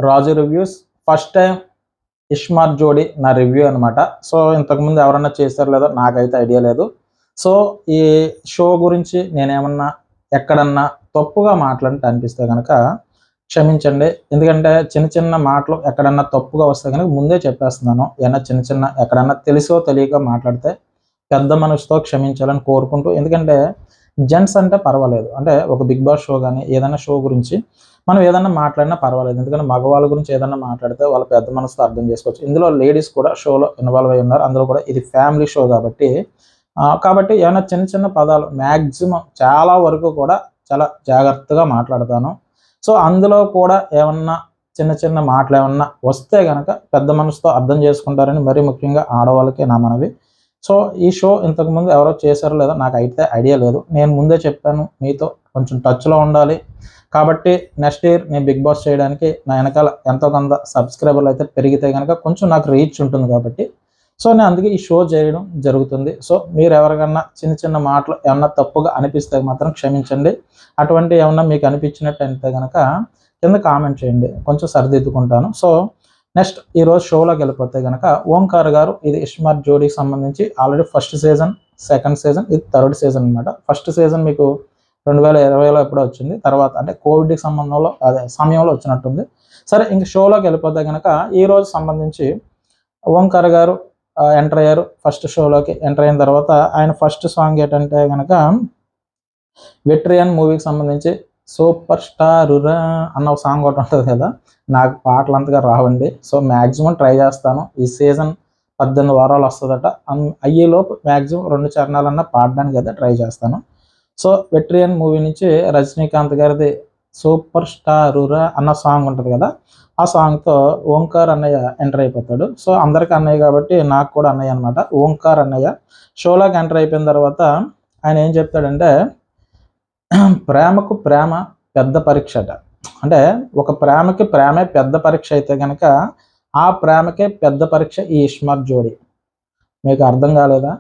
రాజు reviews. First time iSmart జోడీ నా review అనమాట. సో ఇంతకుముందు ఎవరన్నా చేశారో లేదో నాకైతే ఐడియా లేదు. సో ఈ షో గురించి నేనేమన్నా ఎక్కడన్నా తప్పుగా మాట్లాడినట్టు అనిపిస్తే కనుక క్షమించండి. ఎందుకంటే చిన్న చిన్న మాటలు ఎక్కడన్నా తప్పుగా వస్తే కనుక ముందే చెప్పేస్తున్నాను. ఏమన్నా చిన్న చిన్న ఎక్కడన్నా తెలిసో తెలియక మాట్లాడితే పెద్ద మనసుతో క్షమించాలని కోరుకుంటూ, ఎందుకంటే జెంట్స్ అంటే పర్వాలేదు, అంటే ఒక బిగ్ బాస్ షో కానీ ఏదైనా షో గురించి మనం ఏదన్నా మాట్లాడినా పర్వాలేదు. ఎందుకంటే మగవాళ్ళ గురించి ఏదన్నా మాట్లాడితే వాళ్ళ పెద్ద మనసుతో అర్థం చేసుకోవచ్చు. ఇందులో లేడీస్ కూడా షోలో ఇన్వాల్వ్ అయి ఉన్నారు. అందులో కూడా ఇది ఫ్యామిలీ షో కాబట్టి ఏమైనా చిన్న చిన్న పదాలు మ్యాక్సిమం చాలా వరకు కూడా చాలా జాగ్రత్తగా మాట్లాడతాను. సో అందులో కూడా ఏమన్నా చిన్న చిన్న మాటలు ఏమన్నా వస్తే కనుక పెద్ద మనసుతో అర్థం చేసుకుంటారని మరీ ముఖ్యంగా ఆడవాళ్ళకి నా మనవి. సో ఈ షో ఇంతకుముందు ఎవరో చేశారో లేదో నాకైతే ఐడియా లేదు. నేను ముందే చెప్పాను, మీతో కొంచెం టచ్లో ఉండాలి. కాబట్టి నెక్స్ట్ ఇయర్ నేను బిగ్ బాస్ చేయడానికి నా వెనకాల ఎంతో కొంత సబ్స్క్రైబర్లు అయితే పెరిగితే కనుక కొంచెం నాకు రీచ్ ఉంటుంది. కాబట్టి సో నేను అందుకే ఈ షో చేయడం జరుగుతుంది. సో మీరు ఎవరికన్నా చిన్న చిన్న మాటలు ఏమన్నా తప్పుగా అనిపిస్తే మాత్రం క్షమించండి. అటువంటి ఏమన్నా మీకు అనిపించినట్టు అయితే కనుక కింద కామెంట్ చేయండి, కొంచెం సరిదిద్దుకుంటాను. సో నెక్స్ట్ ఈరోజు షోలోకి వెళ్ళిపోతే కనుక ఓంకార్ గారు, ఇది ఇష్మార్ట్ జోడీకి సంబంధించి already first season, second season, ఇది థర్డ్ సీజన్ అనమాట. ఫస్ట్ సీజన్ మీకు 2020లో ఎప్పుడో వచ్చింది. తర్వాత అంటే కోవిడ్కి సమయంలో వచ్చినట్టుంది. సరే, ఇంక షోలోకి వెళ్ళిపోతే కనుక ఈరోజు సంబంధించి ఓంకార్ గారు ఎంటర్ అయ్యారు. ఫస్ట్ షోలోకి ఎంటర్ అయిన తర్వాత ఆయన ఫస్ట్ సాంగ్ ఏంటంటే కనుక వెట్రియన్ మూవీకి సంబంధించి సూపర్ స్టారురా అన్న ఒక సాంగ్ ఒకటి ఉంటుంది కదా. నాకు పాటలు అంతగా రావండి. సో మ్యాక్సిమం ట్రై చేస్తాను. ఈ సీజన్ 18 వారాలు వస్తుందట. అయ్యేలోపు మ్యాక్సిమం 2 చరణాలన్నా పాడడానికి అయితే ట్రై చేస్తాను. సో వెట్రియన్ మూవీ నుంచి రజనీకాంత్ గారిది సూపర్ స్టారురా అన్న సాంగ్ ఉంటుంది కదా, ఆ సాంగ్తో ఓంకార్ అన్నయ్య ఎంటర్ అయిపోతాడు. సో అందరికీ అన్నయ్య కాబట్టి నాకు కూడా అన్నయ్య అనమాట. ఓంకార్ అన్నయ్య షోలోకి ఎంటర్ అయిపోయిన తర్వాత ఆయన ఏం చెప్తాడంటే, ప్రేమకు ప్రేమ పెద్ద పరీక్ష అట. అంటే ఒక ప్రేమకి ప్రేమే పెద్ద పరీక్ష అయితే కనుక ఆ ప్రేమకే పెద్ద పరీక్ష ఈ ఇష్మార్ట్ జోడీ. మీకు అర్థం కాలేదా?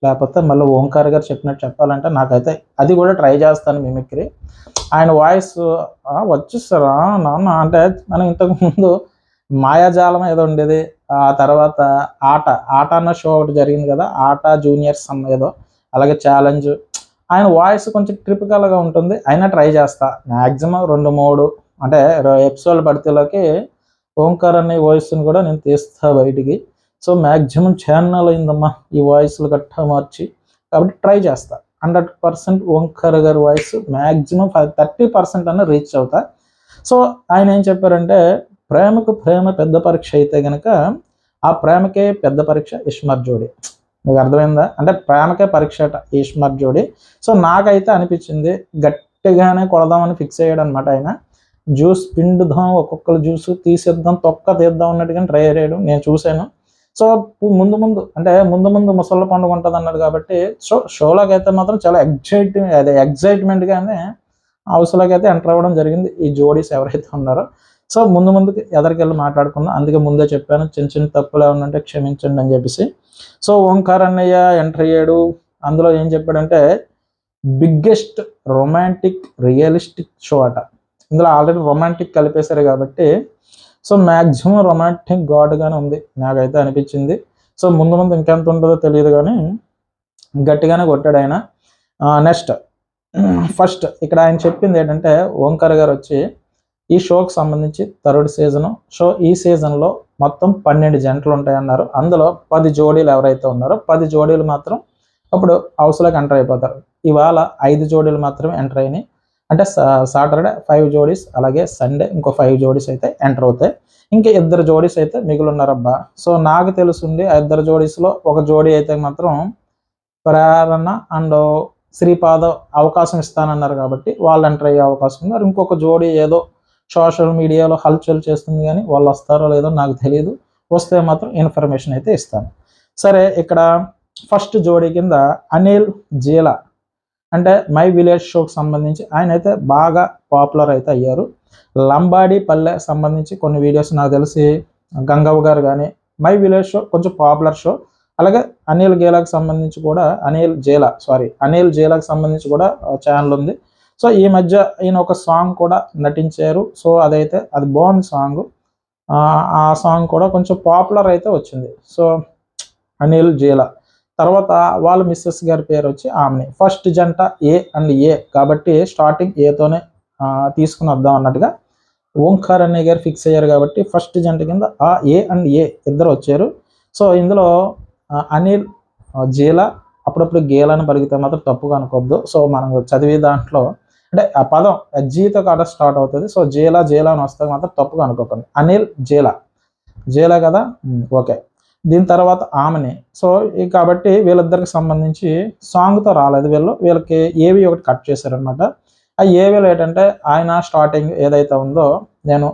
లేకపోతే మళ్ళీ ఓంకార్ గారు చెప్పినట్టు చెప్పాలంటే నాకైతే అది కూడా ట్రై చేస్తాను మిమిక్రీ. ఆయన వాయిస్ వచ్చేస్తారా నాన్న అంటే, మనం ఇంతకుముందు మాయాజాలం ఏదో ఉండేది, ఆ తర్వాత ఆట అన్న షో ఒకటి జరిగింది కదా, ఆట జూనియర్స్ అన్న ఏదో, అలాగే ఛాలెంజ్. ఆయన వాయిస్ కొంచెం ట్రిపికల్గా ఉంటుంది. అయినా ట్రై చేస్తా. మ్యాక్సిమం 2-3 అంటే ఎపిసోడ్ పడితేలోకి ఓంకార్ అనే వాయిస్ని కూడా నేను తీస్తా బయటికి. సో మ్యాక్సిమం ఛానల్ అయిందమ్మా ఈ వాయిస్లు గట్టా మార్చి. కాబట్టి ట్రై చేస్తా. 100% ఓంకార్ గారి వాయిస్ మ్యాక్సిమం 30% అన్న రీచ్ అవుతా. సో ఆయన ఏం చెప్పారంటే, ప్రేమకు ప్రేమ పెద్ద పరీక్ష అయితే కనుక ఆ ప్రేమకే పెద్ద పరీక్ష ఇష్మార్ట్ జోడీ. మీకు అర్థమైందా? అంటే ప్రేమకే పరీక్ష అట ఈ ఇష్మార్ట్ జోడీ. సో నాకైతే అనిపించింది గట్టిగానే కొడదామని ఫిక్స్ అయ్యాడు అనమాట ఆయన. జ్యూస్ పిండుదాం, ఒక్కొక్కరు జ్యూస్ తీసేద్దాం, తొక్క తీద్దాం అన్నట్టుగానే ట్రై అయ్యాడు. నేను చూశాను. సో ముందు ముసళ్ళ పండుగ ఉంటుంది అన్నాడు కాబట్టి షోలోకి అయితే మాత్రం చాలా ఎగ్జైట్మెంట్గానే హౌస్లోకి అయితే ఎంటర్ అవ్వడం జరిగింది ఈ జోడీస్ ఎవరైతే ఉన్నారో. సో ముందుకి ఎదరికెళ్ళి మాట్లాడుకున్నాం. అందుకే ముందే చెప్పాను, చిన్న చిన్న తప్పులు ఏమన్నా ఉంటే క్షమించండి అని చెప్పేసి. సో ఓంకార్ అన్నయ్య ఎంటర్ అయ్యాడు. అందులో ఏం చెప్పాడంటే, బిగ్గెస్ట్ రొమాంటిక్ రియలిస్టిక్ షో అట. ఇందులో ఆల్రెడీ రొమాంటిక్ కలిపేశారు కాబట్టి సో మ్యాక్సిమం రొమాంటిక్ గాడ్గానే ఉంది నాకైతే అనిపించింది. సో ముందు ఇంకెంత ఉంటుందో తెలియదు కానీ గట్టిగానే కొట్టాడు ఆయన. నెక్స్ట్ ఫస్ట్ ఇక్కడ ఆయన చెప్పింది ఏంటంటే, ఓంకార్ గారు వచ్చి ఈ షోకి సంబంధించి థర్డ్ సీజను. సో ఈ సీజన్లో మొత్తం 12 జంటలు ఉంటాయన్నారు. అందులో 10 జోడీలు ఎవరైతే ఉన్నారో 10 జోడీలు మాత్రం అప్పుడు హౌస్లోకి ఎంటర్ అయిపోతారు. ఇవాళ 5 జోడీలు మాత్రమే ఎంటర్ అయినాయి. అంటే సాటర్డే 5 జోడీస్, అలాగే సండే ఇంకో 5 జోడీస్ అయితే ఎంటర్ అవుతాయి. ఇంకా 2 జోడీస్ అయితే మిగిలిన్నారబ్బా. సో నాకు తెలుసుండి ఆ 2 జోడీస్లో ఒక జోడీ అయితే మాత్రం ప్రేరణ అండ్ శ్రీపాద అవకాశం ఇస్తానన్నారు కాబట్టి వాళ్ళు ఎంటర్ అయ్యే అవకాశం ఉన్నారు. ఇంకొక జోడీ ఏదో సోషల్ మీడియాలో హల్చల్ చేస్తుంది కానీ వాళ్ళు వస్తారో లేదో నాకు తెలియదు. వస్తే మాత్రం ఇన్ఫర్మేషన్ అయితే ఇస్తాను. సరే, ఇక్కడ ఫస్ట్ జోడీ కింద అనిల్ జీలా, అంటే మై విలేజ్ షోకి సంబంధించి ఆయన అయితే బాగా పాపులర్ అయితే అయ్యారు. లంబాడి పల్లె సంబంధించి కొన్ని వీడియోస్ నాకు తెలిసి గంగవ్వ గారు కానీ, మై విలేజ్ షో కొంచెం పాపులర్ షో. అలాగే అనిల్ జీలాకి సంబంధించి కూడా ఛానల్ ఉంది. సో ఈ మధ్య ఈయన ఒక సాంగ్ కూడా నటించారు. సో అది బాగుంది సాంగ్. ఆ సాంగ్ కూడా కొంచెం పాపులర్ అయితే వచ్చింది. సో అనిల్ జీల తర్వాత వాళ్ళ మిస్సెస్ గారి పేరు వచ్చి ఆమెని. ఫస్ట్ జంట ఏ అండ్ ఏ కాబట్టి స్టార్టింగ్ ఏతోనే తీసుకుని వద్దాం అన్నట్టుగా ఓంకార్ అన్నయ్య గారు ఫిక్స్ అయ్యారు కాబట్టి ఫస్ట్ జంట కింద ఆ ఏ అండ్ ఏ ఇద్దరు వచ్చారు. సో ఇందులో అనిల్ జీల అప్పుడప్పుడు గేలని పలికితే మాత్రం తప్పుగా అనుకోవద్దు. సో మనం చదివే దాంట్లో అంటే ఆ పదం జీతో కాడ స్టార్ట్ అవుతుంది. సో జీల అని వస్తే మాత్రం తప్పుగా అనుకోకండి. అనిల్ జీల కదా, ఓకే. దీని తర్వాత ఆమెని. సో కాబట్టి వీళ్ళిద్దరికి సంబంధించి సాంగ్తో రాలేదు వీళ్ళకి ఏవి ఒకటి కట్ చేశారనమాట. ఆ ఏవిలో ఏంటంటే ఆయన స్టార్టింగ్ ఏదైతే ఉందో నేను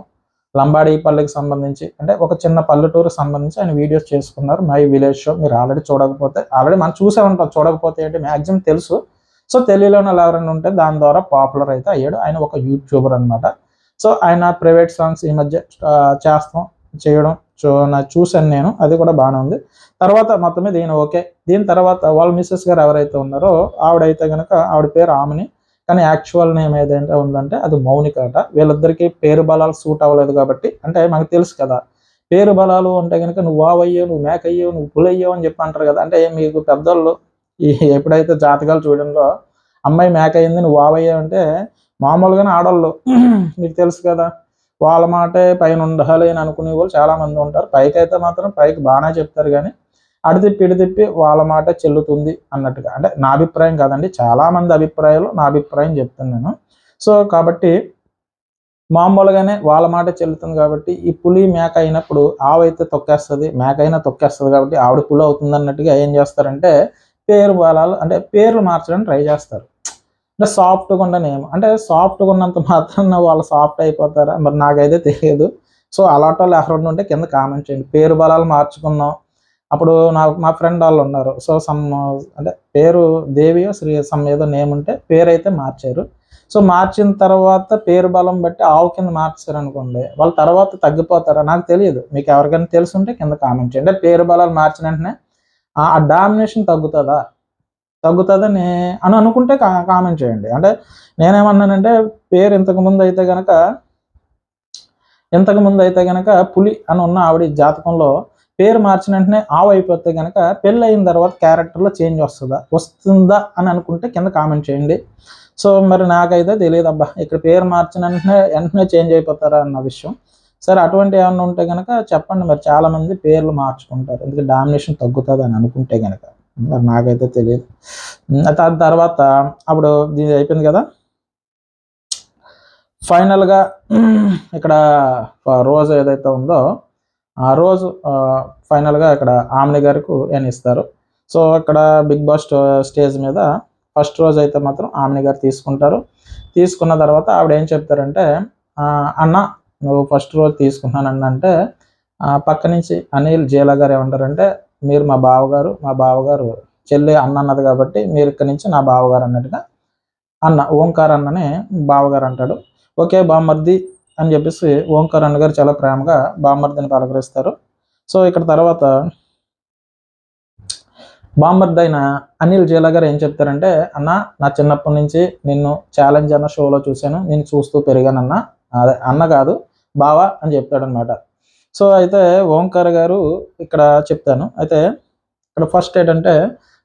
లంబాడీపల్లికి సంబంధించి అంటే ఒక చిన్న పల్లెటూరుకి సంబంధించి ఆయన వీడియోస్ చేసుకున్నారు. మై విలేజ్ షో మీరు ఆల్రెడీ మనం చూసే ఉంటాం, చూడకపోతే ఏంటి మ్యాక్సిమం తెలుసు. సో తెలియలేని వాళ్ళు ఎవరైనా ఉంటే దాని ద్వారా పాపులర్ అయితే అయ్యాడు. ఆయన ఒక యూట్యూబర్ అనమాట. సో ఆయన ప్రైవేట్ సాంగ్స్ ఈ మధ్య చేయడం చూశాను నేను, అది కూడా బాగానే ఉంది. తర్వాత మొత్తం మీద ఈయన ఓకే. దీని తర్వాత వాళ్ళ మిస్సెస్ గారు ఎవరైతే ఉన్నారో ఆవిడైతే కనుక ఆవిడ పేరు ఆమెని, కానీ యాక్చువల్ నేమ్ ఏదైతే ఉందంటే అది మౌనిక అట. వీళ్ళిద్దరికి పేరు బలాలు సూట్ అవ్వలేదు కాబట్టి, అంటే మనకు తెలుసు కదా పేరు బలాలు అంటే కనుక నువ్వు వావయ్యో, నువ్వు మేకయ్యో, నువ్వు పులయ్యో అని చెప్పి అంటారు కదా. అంటే మీకు పెద్దోళ్ళు ఎప్పుడైతే జాతకాలు చూడంలో అమ్మాయి మేక అయింది నువ్వు వావయ్యో అంటే మామూలుగానే ఆడవాళ్ళు మీకు తెలుసు కదా వాళ్ళ మాటే పైన ఉండాలి అని అనుకునే వాళ్ళు చాలా మంది ఉంటారు. పైకి అయితే మాత్రం పైకి బాగానే చెప్తారు, కానీ ఇడి తిప్పి వాళ్ళ మాట చెల్లుతుంది అన్నట్టుగా. అంటే నా అభిప్రాయం కాదండి, చాలా మంది అభిప్రాయాలు నా అభిప్రాయం చెప్తాను నేను. సో కాబట్టి మామూలుగానే వాళ్ళ మాట చెల్లుతుంది కాబట్టి ఈ పులి మేక అయినప్పుడు ఆవైతే తొక్కేస్తుంది, మేక అయినా తొక్కేస్తుంది కాబట్టి ఆవిడ పులి అవుతుంది అన్నట్టుగా ఏం చేస్తారంటే పేరు బలాలు అంటే పేర్లు మార్చడానికి ట్రై చేస్తారు. అంటే సాఫ్ట్గా ఉన్న నేమ్ అంటే సాఫ్ట్గా ఉన్నంత మాత్రం వాళ్ళు సాఫ్ట్ అయిపోతారా మరి నాకైతే తెలియదు. సో అలాంటి వాళ్ళు ఎవరైనా ఉంటే కింద కామెంట్ చేయండి. పేరు బలాలు మార్చుకున్నాం అప్పుడు మా ఫ్రెండ్ వాళ్ళు ఉన్నారు. సో అంటే పేరు దేవియో శ్రీ ఏదో నేమ్ ఉంటే పేరు అయితే మార్చారు. సో మార్చిన తర్వాత పేరు బలం బట్టి ఆవు కింద మార్చారు అనుకోండి, వాళ్ళ తర్వాత తగ్గిపోతారా నాకు తెలియదు. మీకు ఎవరికైనా తెలుసుంటే కింద కామెంట్ చేయండి. అంటే పేరు బలాలు మార్చిన వెంటనే ఆ డామినేషన్ తగ్గుతుందని అనుకుంటే కామెంట్ చేయండి. అంటే నేనేమన్నానంటే పేరు ఇంతకుముందు అయితే కనుక పులి అని ఉన్న ఆవిడ జాతకంలో పేరు మార్చిన వెంటనే ఆవు అయిపోతే కనుక పెళ్ళి అయిన తర్వాత క్యారెక్టర్లో చేంజ్ వస్తుందా అని అనుకుంటే కింద కామెంట్ చేయండి. సో మరి నాకైతే తెలియదు అబ్బా ఇక్కడ పేరు మార్చిన వెంటనే చేంజ్ అయిపోతారా అన్న విషయం. సరే అటువంటి ఏమన్నా ఉంటే కనుక చెప్పండి. మరి చాలామంది పేర్లు మార్చుకుంటారు ఎందుకంటే డామినేషన్ తగ్గుతుంది అని అనుకుంటే కనుక, మరి నాకైతే తెలియదు. దాని తర్వాత అప్పుడు దీని అయిపోయింది కదా. ఫైనల్గా ఇక్కడ రోజు ఏదైతే ఉందో ఆ రోజు ఫైనల్గా ఇక్కడ ఆమెని గారికి ఏం ఇస్తారు. సో ఇక్కడ బిగ్ బాస్ స్టేజ్ మీద ఫస్ట్ రోజు అయితే మాత్రం ఆమెని గారు తీసుకున్న తర్వాత ఆవిడ ఏం చెప్తారంటే అన్న నువ్వు ఫస్ట్ రోజు తీసుకున్నానన్న అంటే పక్క నుంచి అనిల్ జీల గారు ఏమంటారంటే మీరు మా బావగారు చెల్లి అన్న అన్నది కాబట్టి మీరు ఇక్కడి నుంచి నా బావగారు అన్నట్టుగా ఓంకార్ అన్ననే బావగారు అంటాడు. ఓకే బామ్మర్ది అని చెప్పేసి ఓంకార్ అన్న గారు చాలా ప్రేమగా బామ్మర్దిని పలకరిస్తారు. సో ఇక్కడ తర్వాత బామ్మర్ది అయిన అనిల్ జీల గారు ఏం చెప్తారంటే అన్న నా చిన్నప్పటి నుంచి నిన్ను ఛాలెంజ్ అన్న షోలో చూశాను, నేను చూస్తూ పెరిగానన్న, అదే అన్న కాదు బావా అని చెప్తాడనమాట. సో అయితే ఓంకార్ గారు ఇక్కడ చెప్తాను. అయితే ఇక్కడ ఫస్ట్ ఏంటంటే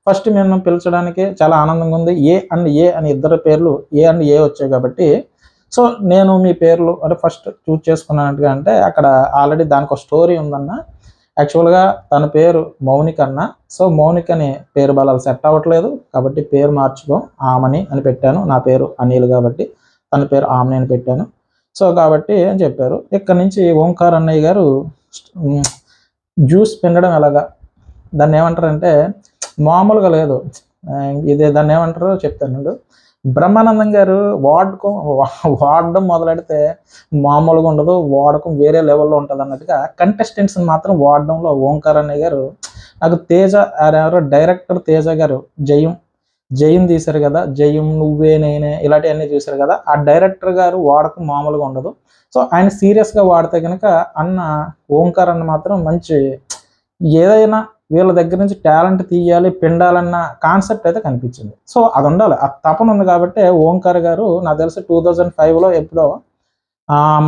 ఫస్ట్ మేము పిలిచడానికి చాలా ఆనందంగా ఉంది. ఏ అని ఇద్దరు పేర్లు ఏ వచ్చాయి కాబట్టి సో నేను మీ పేర్లు అంటే ఫస్ట్ చూజ్ చేసుకున్నట్టుగా అంటే అక్కడ ఆల్రెడీ దానికి ఒక స్టోరీ ఉందన్న. యాక్చువల్గా తన పేరు మౌనిక అన్న. సో మౌనికని పేరు బలాలు సెట్ అవ్వట్లేదు కాబట్టి పేరు మార్చుకో ఆమని అని పెట్టాను. నా పేరు అనిల్ కాబట్టి తన పేరు ఆమెని అని పెట్టాను. సో కాబట్టి అని చెప్పారు. ఇక్కడ నుంచి ఓంకార్ అన్నయ్య గారు జ్యూస్ పిండడం ఎలాగా దాన్ని ఏమంటారంటే మామూలుగా లేదు, దాన్ని ఏమంటారో చెప్తాను. బ్రహ్మానందం గారు వాడడం మొదలెడితే మామూలుగా ఉండదు, వాడకం వేరే లెవెల్లో ఉంటుంది అన్నట్టుగా కంటెస్టెంట్స్ని మాత్రం వాడడంలో ఓంకార్ అన్నయ్య గారు నాకు ఎవరో డైరెక్టర్ తేజ గారు జయం తీశారు కదా, జయం నువ్వే నేనే ఇలాంటివన్నీ చూశారు కదా, ఆ డైరెక్టర్ గారు వాడకం మామూలుగా ఉండదు. సో ఆయన సీరియస్గా వాడితే కనుక ఓంకార్ అన్న మాత్రం మంచి ఏదైనా వీళ్ళ దగ్గర నుంచి టాలెంట్ తీయాలి, పిండాలన్న కాన్సెప్ట్ అయితే కనిపించింది. సో అది ఉండాలి, ఆ తపన ఉంది కాబట్టి ఓంకార్ గారు నాకు తెలిసి 2005లో ఎప్పుడో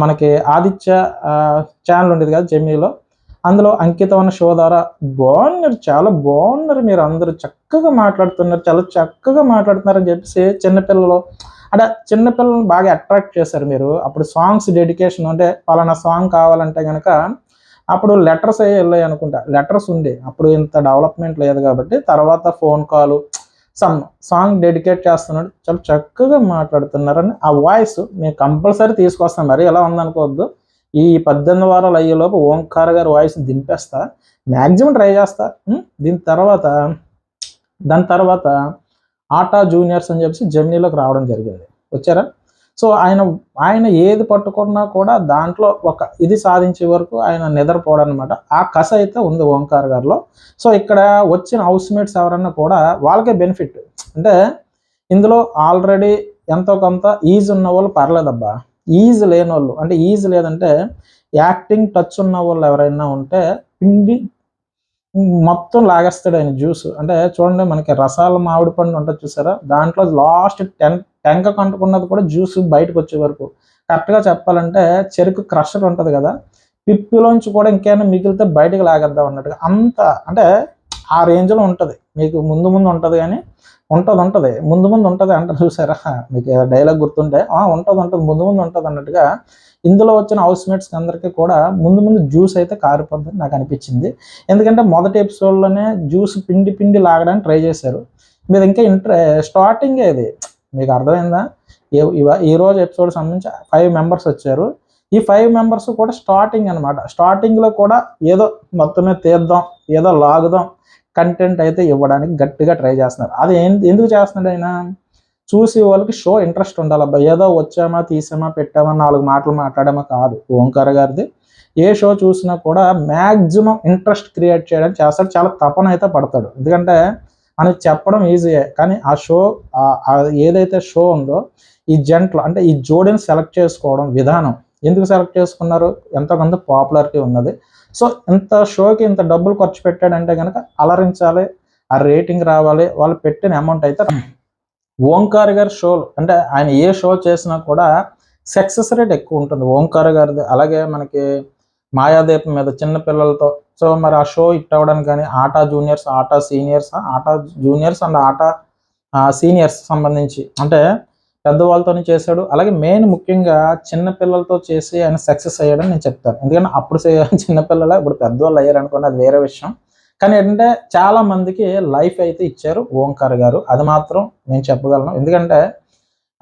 మనకి ఆదిత్య ఛానల్ ఉండేది కదా జెమినీలో, అందులో అంకితం అన్న షో ద్వారా బాగున్నారు, చాలా బాగున్నారు, మీరు అందరూ చక్కగా మాట్లాడుతున్నారు, చాలా చక్కగా మాట్లాడుతున్నారు అని చెప్పేసి చిన్నపిల్లలు అంటే చిన్నపిల్లలను బాగా అట్రాక్ట్ చేశారు మీరు. అప్పుడు సాంగ్స్ డెడికేషన్ అంటే పలానా సాంగ్ కావాలంటే కనుక అప్పుడు లెటర్స్ అయ్యి వెళ్ళాయి అనుకుంటా, లెటర్స్ ఉండే అప్పుడు ఇంత డెవలప్మెంట్ లేదు కాబట్టి. తర్వాత ఫోన్ కాలు సమ్ సాంగ్ డెడికేట్ చేస్తున్నాడు, చాలా చక్కగా మాట్లాడుతున్నారని ఆ వాయిస్ నేను కంపల్సరీ తీసుకొస్తాను. మరి ఎలా ఉందనుకోవద్దు, ఈ 18 వారాలు అయ్యేలోపు ఓంకార్ గారి వాయిస్ దింపేస్తా, మ్యాక్సిమం ట్రై చేస్తా. దాని తర్వాత ఆటా జూనియర్స్ అని చెప్పేసి జెమినీలోకి రావడం జరిగింది, వచ్చారా. సో ఆయన ఏది పట్టుకున్నా కూడా దాంట్లో ఒక ఇది సాధించే వరకు ఆయన నిద్రపోవడం అనమాట. ఆ కస అయితే ఉంది ఓంకార్ గారిలో. సో ఇక్కడ వచ్చిన హౌస్మేట్స్ ఎవరన్నా కూడా వాళ్ళకే బెనిఫిట్. అంటే ఇందులో ఆల్రెడీ ఎంతో కొంత ఈజ్ ఉన్న వాళ్ళు పర్లేదబ్బా, ఈజ్ లేని వాళ్ళు అంటే ఈజ్ లేదంటే యాక్టింగ్ టచ్ ఉన్న వాళ్ళు ఎవరైనా ఉంటే పిండి మొత్తం లాగేస్తాడు ఆయన జ్యూస్. అంటే చూడండి, మనకి రసాల మామిడి పండు ఉంటుంది చూసారా, దాంట్లో లాస్ట్ టెంక కంటుకున్నది కూడా జ్యూస్ బయటకు వచ్చే వరకు. కరెక్ట్గా చెప్పాలంటే చెరుకు క్రషర్ ఉంటుంది కదా, పిప్పిలోంచి కూడా ఇంకేమైనా మిగిలితే బయటకు లాగేద్దాం అన్నట్టుగా అంత అంటే ఆ రేంజ్లో ఉంటుంది. మీకు ముందు ఉంటుంది కానీ ఉంటుంది ముందు ఉంటుంది అంటారు చూసారా, మీకు డైలాగ్ గుర్తుంటే ఉంటుంది ముందు ఉంటుంది అన్నట్టుగా ఇందులో వచ్చిన హౌస్మేట్స్కి అందరికీ కూడా ముందు జ్యూస్ అయితే కారిపోద్దని నాకు అనిపించింది. ఎందుకంటే మొదటి ఎపిసోడ్లోనే జ్యూస్ పిండి లాగడానికి ట్రై చేశారు. మీరు ఇంకా స్టార్టింగే ఇది, మీకు అర్థమైందా. ఈ రోజు ఎపిసోడ్ సంబంధించి 5 మెంబర్స్ వచ్చారు. ఈ 5 మెంబర్స్ కూడా స్టార్టింగ్ అనమాట. స్టార్టింగ్లో కూడా ఏదో మొత్తమే తీద్దాం, ఏదో లాగుదాం కంటెంట్ అయితే ఇవ్వడానికి గట్టిగా ట్రై చేస్తున్నారు. అది ఎందుకు చేస్తున్నాడు ఆయన, చూసి వాళ్ళకి షో ఇంట్రెస్ట్ ఉండాలబ్బా, ఏదో వచ్చామా తీసామా పెట్టామా 4 మాటలు మాట్లాడామా కాదు. ఓంకార్ గారిది ఏ షో చూసినా కూడా మ్యాక్సిమం ఇంట్రెస్ట్ క్రియేట్ చేయడానికి చేస్తాడు, చాలా తపన అయితే పడతాడు. ఎందుకంటే మనకి చెప్పడం ఈజీయే కానీ ఆ షో ఏదైతే షో ఉందో ఈ జంటలు అంటే ఈ జోడీని సెలెక్ట్ చేసుకోవడం విధానం, ఎందుకు సెలెక్ట్ చేసుకున్నారు, ఎంతో కొంత పాపులారిటీ ఉన్నది. సో ఇంత షోకి ఇంత డబ్బులు ఖర్చు పెట్టాడంటే కనుక అలరించాలి, ఆ రేటింగ్ రావాలి, వాళ్ళు పెట్టిన అమౌంట్ అయితే. ఓంకార్ గారి షోలు అంటే ఆయన ఏ షో చేసినా కూడా సక్సెస్ రేట్ ఎక్కువ ఉంటుంది ఓంకార్ గారిది. అలాగే మనకి మాయాదీపం మీద చిన్నపిల్లలతో, సో మరి ఆ షో హిట్ అవ్వడానికి కానీ ATA juniors, ATA seniors, ATA juniors and ATA seniors సంబంధించి అంటే పెద్దవాళ్ళతోనే చేశాడు. అలాగే మెయిన్ ముఖ్యంగా చిన్నపిల్లలతో చేసి ఆయన సక్సెస్ అయ్యాడని నేను చెప్తాను. ఎందుకంటే అప్పుడు చిన్నపిల్లలే, ఇప్పుడు పెద్దవాళ్ళు అయ్యారు అనుకోండి, అది వేరే విషయం. కానీ ఏంటంటే చాలా మందికి లైఫ్ అయితే ఇచ్చారు ఓంకార్ గారు, అది మాత్రం నేను చెప్పగలను. ఎందుకంటే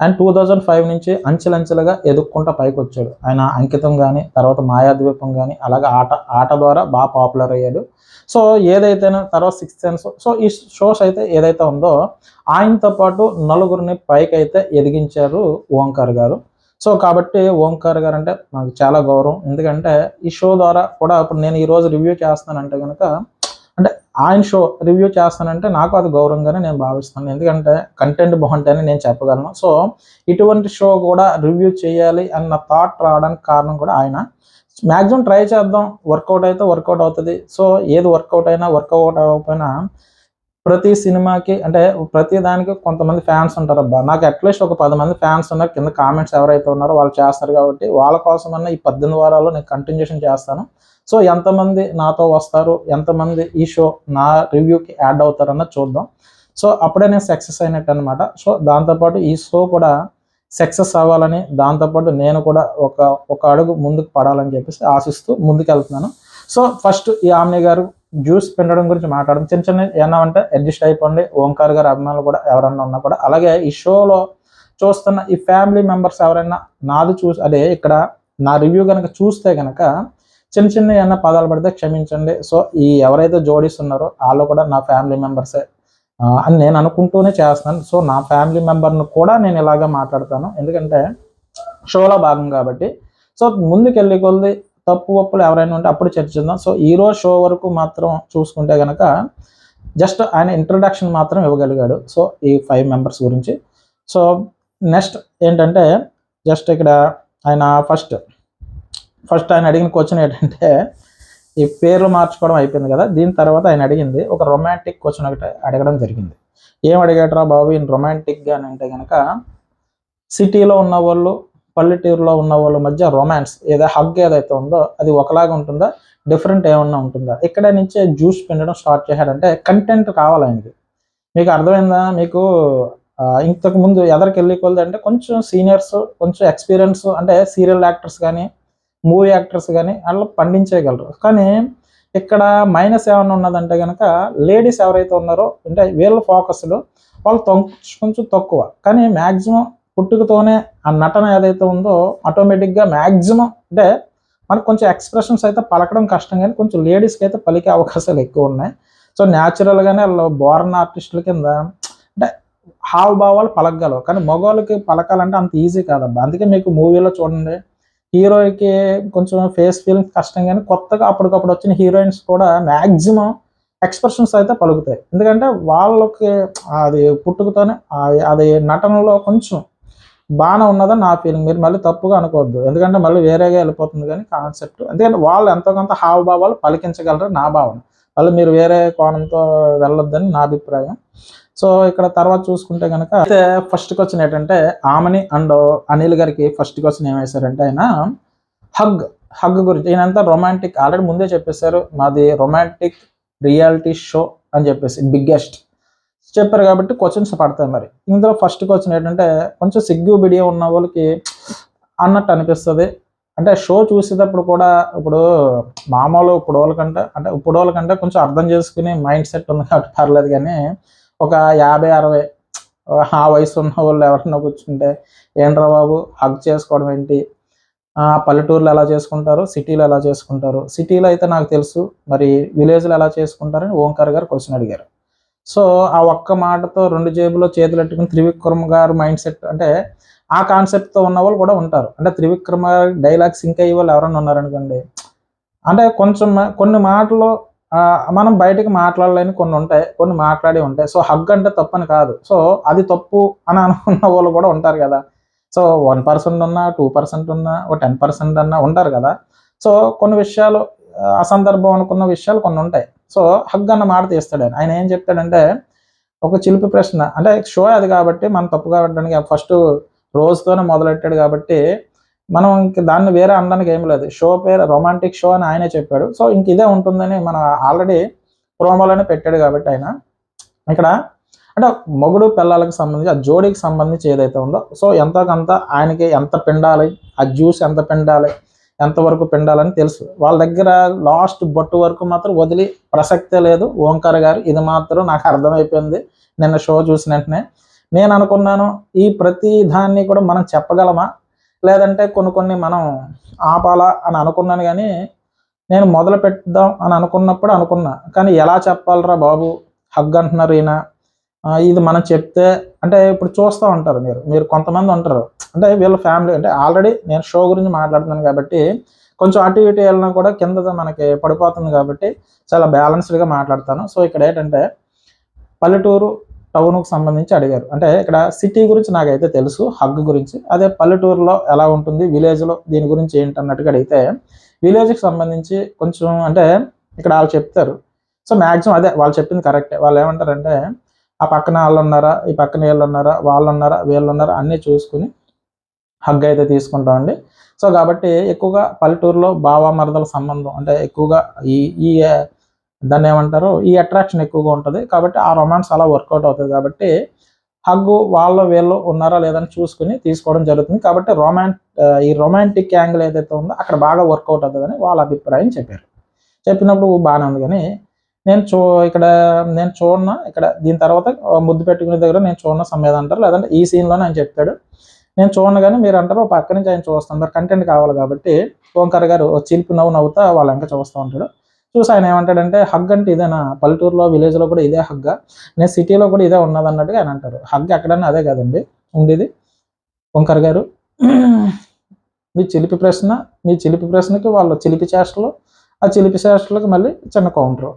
ఆయన 2005 నుంచి అంచెలంచెలుగా ఎదుక్కుంటా పైకి వచ్చాడు. ఆయన అంకితం కానీ తర్వాత మాయాద్వీపం కానీ అలాగే ఆట ద్వారా బాగా పాపులర్ అయ్యాడు. సో ఏదైతేనే తర్వాత 6th సెన్స్, సో ఈ షోస్ అయితే ఏదైతే ఉందో ఆయనతో పాటు నలుగురిని పైకి అయితే ఎదిగించారు ఓంకార్ గారు. సో కాబట్టి ఓంకార్ గారు అంటే నాకు చాలా గౌరవం. ఎందుకంటే ఈ షో ద్వారా కూడా ఇప్పుడు నేను ఈరోజు రివ్యూ చేస్తానంటే కనుక అంటే ఆయన షో రివ్యూ చేస్తానంటే నాకు అది గౌరవంగానే నేను భావిస్తాను. ఎందుకంటే కంటెంట్ బాగుంటాయని నేను చెప్పగలను. సో ఇటువంటి షో కూడా రివ్యూ చేయాలి అన్న థాట్ రావడానికి కారణం కూడా ఆయన. మ్యాక్సిమం ట్రై చేద్దాం, వర్కౌట్ అయితే వర్కౌట్ అవుతుంది. సో ఏది వర్కౌట్ అయినా వర్కౌట్ అవ్వకపోయినా ప్రతి సినిమాకి అంటే ప్రతి దానికి కొంతమంది ఫ్యాన్స్ ఉంటారు అబ్బా. నాకు అట్లీస్ట్ ఒక 10 మంది ఫ్యాన్స్ ఉన్నారు, కింద కామెంట్స్ ఎవరైతే ఉన్నారో వాళ్ళు చేస్తారు కాబట్టి వాళ్ళ కోసమన్నా ఈ 18 వారాల్లో నేను కంటిన్యూషన్ చేస్తాను. సో ఎంతమంది నాతో వస్తారు, ఎంతమంది ఈ షో నా రివ్యూకి యాడ్ అవుతారన్న చూద్దాం. సో అప్పుడే నేను సక్సెస్ అయినట్టు అనమాట. సో దాంతోపాటు ఈ షో కూడా సక్సెస్ అవ్వాలని, దాంతోపాటు నేను కూడా ఒక అడుగు ముందుకు పడాలని చెప్పేసి ఆశిస్తూ ముందుకు వెళ్తున్నాను. సో ఫస్ట్ ఈ ఆమ్ని గారు జ్యూస్ పిండడం గురించి మాట్లాడడం, చిన్న ఏమన్నా అంటే అడ్జస్ట్ అయిపోండి. ఓంకార్ గారు అభిమానులు కూడా ఎవరన్నా ఉన్నా కూడా, అలాగే ఈ షోలో చూస్తున్న ఈ ఫ్యామిలీ మెంబర్స్ ఎవరైనా నాది అదే ఇక్కడ నా రివ్యూ కనుక చూస్తే కనుక చిన్న ఏమన్నా పదాలు పడితే క్షమించండి. సో ఈ ఎవరైతే జోడిస్తున్నారో వాళ్ళు కూడా నా ఫ్యామిలీ మెంబర్సే అని నేను అనుకుంటూనే చేస్తాను. సో నా ఫ్యామిలీ మెంబర్ను కూడా నేను ఇలాగా మాట్లాడతాను, ఎందుకంటే షోలో భాగం కాబట్టి. సో ముందుకెళ్ళి కొద్ది తప్పు ఒప్పులు ఎవరైనా ఉంటే అప్పుడు చర్చిద్దాం. సో ఈరోజు షో వరకు మాత్రం చూసుకుంటే కనుక జస్ట్ ఆయన ఇంట్రడక్షన్ మాత్రం ఇవ్వగలిగాడు. సో ఈ 5 మెంబర్స్ గురించి. సో నెక్స్ట్ ఏంటంటే జస్ట్ ఇక్కడ ఆయన ఫస్ట్ ఆయన అడిగిన క్వశ్చన్ ఏంటంటే ఈ పేర్లు మార్చుకోవడం అయిపోయింది కదా. దీని తర్వాత ఆయన అడిగింది ఒక రొమాంటిక్ క్వశ్చన్ ఒకటి అడగడం జరిగింది. ఏం అడిగాడరా బాబు ఈయన రొమాంటిక్గా అని అంటే కనుక, సిటీలో ఉన్న వాళ్ళు పల్లెటూరులో ఉన్న వాళ్ళ మధ్య రొమాన్స్ హగ్ ఏదైతే ఉందో అది ఒకలాగా ఉంటుందా, డిఫరెంట్ ఏమన్నా ఉంటుందా? ఇక్కడ నుంచే జ్యూస్ పిండడం స్టార్ట్ చేశాడంటే కంటెంట్ కావాలి ఆయనకి. మీకు అర్థమైందా? మీకు ఇంతకు ముందు ఎదరికి వెళ్ళి కొలది అంటే కొంచెం సీనియర్స్, కొంచెం ఎక్స్పీరియన్స్ అంటే సీరియల్ యాక్టర్స్ కానీ మూవీ యాక్టర్స్ కానీ వాళ్ళు పండించేయగలరు. కానీ ఇక్కడ మైనస్ ఏమన్నా ఉన్నదంటే కనుక లేడీస్ ఎవరైతే ఉన్నారో అంటే వీళ్ళు ఫోకస్డ్, వాళ్ళు కొంచెం తక్కువ. కానీ మ్యాక్సిమం పుట్టుకతోనే ఆ నటన ఏదైతే ఉందో ఆటోమేటిక్గా మ్యాక్సిమం అంటే మనకు కొంచెం ఎక్స్ప్రెషన్స్ అయితే పలకడం కష్టం, కానీ కొంచెం లేడీస్కి అయితే పలికే అవకాశాలు ఎక్కువ ఉన్నాయి. సో న్యాచురల్గానే వాళ్ళు బోర్న్ ఆర్టిస్టుల కింద అంటే హావభావాలు పలకగలవు, కానీ మగవాళ్ళకి పలకాలంటే అంత ఈజీ కాదబ్బా. అందుకే మీకు మూవీలో చూడండి, హీరోకి కొంచెం ఫేస్ ఫీలింగ్ కష్టం, కానీ కొత్తగా అప్పటికప్పుడు వచ్చిన హీరోయిన్స్ కూడా మ్యాక్సిమం ఎక్స్ప్రెషన్స్ అయితే పలుకుతాయి. ఎందుకంటే వాళ్ళకి అది పుట్టుకతోనే అది నటనలో కొంచెం బాగానే ఉన్నదని నా ఫీలింగ్. మీరు మళ్ళీ తప్పుగా అనుకోవద్దు, ఎందుకంటే మళ్ళీ వేరేగా వెళ్ళిపోతుంది కానీ కాన్సెప్ట్. ఎందుకంటే వాళ్ళు ఎంతో కొంత హావభావాలు పలికించగలరు నా భావన. మళ్ళీ మీరు వేరే కోణంతో వెళ్ళొద్దని నా అభిప్రాయం. సో ఇక్కడ తర్వాత చూసుకుంటే కనుక అయితే ఫస్ట్ క్వశ్చన్ ఏంటంటే ఆమెని అండ్ అనిల్ గారికి ఫస్ట్ క్వశ్చన్ ఏం వేశారంటే ఆయన హగ్ గురించి. ఈయనంతా రొమాంటిక్ ఆల్రెడీ ముందే చెప్పేశారు, మాది రొమాంటిక్ రియాలిటీ షో అని చెప్పేసి బిగ్గెస్ట్ చెప్పారు కాబట్టి క్వశ్చన్స్ పడతాయి. మరి ఇందులో ఫస్ట్ క్వశ్చన్ ఏంటంటే కొంచెం సిగ్గు బిడియో ఉన్న వాళ్ళకి అన్నట్టు అనిపిస్తుంది. అంటే షో చూసేటప్పుడు కూడా ఇప్పుడు మామూలు ఇప్పుడు వాళ్ళకంటే కొంచెం అర్థం చేసుకుని మైండ్ సెట్ ఉంది కాబట్టి పర్లేదు, కానీ ఒక 50-60 ఆ వయసు ఉన్న వాళ్ళు ఎవరన్నా కూర్చుంటే ఏంట్రా బాబు హగ్ చేసుకోవడం ఏంటి, పల్లెటూరులో ఎలా చేసుకుంటారు, సిటీలో ఎలా చేసుకుంటారు, సిటీలో అయితే నాకు తెలుసు, మరి విలేజ్లో ఎలా చేసుకుంటారని ఓంకార్ గారు క్వశ్చన్ అడిగారు. సో ఆ ఒక్క మాటతో 2 జేబులో చేతులు పెట్టుకుని త్రివిక్రమ్ గారు మైండ్ సెట్ అంటే ఆ కాన్సెప్ట్తో ఉన్న వాళ్ళు కూడా ఉంటారు. అంటే త్రివిక్రమ్ గారి డైలాగ్స్ ఇంకా అయ్యే వాళ్ళు ఎవరన్నా ఉన్నారనుకోండి, అంటే కొంచెం కొన్ని మాటలు మనం బయటకు మాట్లాడలేని కొన్ని ఉంటాయి, కొన్ని మాట్లాడి ఉంటాయి. సో హగ్ అంటే తప్పని కాదు, సో అది తప్పు అని అనుకున్న వాళ్ళు కూడా ఉంటారు కదా. సో 1% ఉన్నా 2% ఉన్నా 10% అన్నా ఉంటారు కదా. సో కొన్ని విషయాలు అసందర్భం అనుకున్న విషయాలు కొన్ని ఉంటాయి. సో హగ్ అన్న మాట తీస్తాడు ఆయన ఏం చెప్తాడంటే ఒక చిలిపి ప్రశ్న, అంటే షో అది కాబట్టి మనం తప్పుగా పెట్టడానికి ఫస్ట్ రోజుతోనే మొదలెట్టాడు కాబట్టి మనం ఇంక దాన్ని వేరే అనడానికి ఏం లేదు. షో పేరు రొమాంటిక్ షో అని ఆయనే చెప్పాడు. సో ఇంక ఇదే ఉంటుందని మనం ఆల్రెడీ ప్రోమోలోనే పెట్టాడు కాబట్టి ఆయన ఇక్కడ అంటే మొగుడు పిల్లలకు సంబంధించి ఆ జోడీకి సంబంధించి ఏదైతే ఉందో సో ఎంతో కొంత ఆయనకి ఎంత పిండాలి, ఆ జ్యూస్ ఎంత పిండాలి, ఎంతవరకు పిండాలని తెలుసు. వాళ్ళ దగ్గర లాస్ట్ బొట్టు వరకు మాత్రం వదిలి ప్రసక్తే లేదు ఓంకార్ గారు. ఇది మాత్రం నాకు అర్థమైపోయింది నిన్న షో చూసిన వెంటనే. నేను అనుకున్నాను ఈ ప్రతి దాన్ని కూడా మనం చెప్పగలమా, లేదంటే కొన్ని మనం ఆపాలా అని అనుకున్నాను. కానీ నేను మొదలు పెడదాం అని అనుకున్నా, కానీ ఎలా చెప్పాలరా బాబు హగ్ అంటున్నారు ఈయన, ఇది మనం చెప్తే అంటే ఇప్పుడు చూస్తూ ఉంటారు మీరు కొంతమంది ఉంటారు అంటే వీళ్ళ ఫ్యామిలీ అంటే ఆల్రెడీ నేను షో గురించి మాట్లాడుతున్నాను కాబట్టి కొంచెం అటు ఇటు వెళ్ళినా కూడా కింద మనకి పడిపోతుంది కాబట్టి చాలా బ్యాలెన్స్డ్గా మాట్లాడతాను. సో ఇక్కడ ఏంటంటే పల్లెటూరు టౌన్కు సంబంధించి అడిగారు. అంటే ఇక్కడ సిటీ గురించి నాకైతే తెలుసు హగ్ గురించి, అదే పల్లెటూరులో ఎలా ఉంటుంది, విలేజ్లో దీని గురించి ఏంటన్నట్టుగా అడిగితే విలేజ్కి సంబంధించి కొంచెం అంటే ఇక్కడ వాళ్ళు చెప్తారు. సో మ్యాక్సిమం అదే వాళ్ళు చెప్పింది కరెక్టే. వాళ్ళు ఏమంటారంటే ఆ పక్కన వాళ్ళు ఉన్నారా, ఈ పక్కన వీళ్ళు ఉన్నారా, వాళ్ళు ఉన్నారా, వీళ్ళు ఉన్నారా అన్నీ చూసుకుని హగ్ అయితే తీసుకుంటామండి. సో కాబట్టి ఎక్కువగా పల్లెటూరులో బావ మరదల సంబంధం అంటే ఎక్కువగా ఈ దాన్ని ఏమంటారు ఈ అట్రాక్షన్ ఎక్కువగా ఉంటుంది కాబట్టి ఆ రొమాన్స్ అలా వర్కౌట్ అవుతుంది కాబట్టి హగ్గు వాళ్ళు వీళ్ళు ఉన్నారా లేదని చూసుకుని తీసుకోవడం జరుగుతుంది. కాబట్టి ఈ రొమాంటిక్ యాంగిల్ ఏదైతే ఉందో అక్కడ బాగా వర్కౌట్ అవుతుందని వాళ్ళ అభిప్రాయం చెప్పినప్పుడు బాగానే ఉంది. కానీ నేను చూడను ఇక్కడ దీని తర్వాత ముద్దు పెట్టుకునే దగ్గర నేను చూడన సమేతం అంటారు, లేదంటే ఈ సీన్లోనే ఆయన చెప్తాడు నేను చూడను, కానీ మీరు అంటారు పక్క నుంచి ఆయన చూస్తాను, మరి కంటెంట్ కావాలి కాబట్టి ఓంకార్ గారు చిలిపి నవ్వుతా వాళ్ళ ఇంకా చూస్తూ ఉంటాడు. చూసి ఆయన ఏమంటాడంటే హగ్ అంటే ఇదేనా, పల్లెటూరులో విలేజ్లో కూడా ఇదే హగ్గా, నేను సిటీలో కూడా ఇదే ఉన్నది అన్నట్టుగా ఆయన అంటారు. హగ్ ఎక్కడన్నా అదే కదండి ఉండేది. ఓంకార్ గారు మీ చిలిపి ప్రశ్నకి వాళ్ళ చిలిపి చేష్టలు, ఆ చిలిపి చేష్టలకు మళ్ళీ చిన్న కౌంటర్.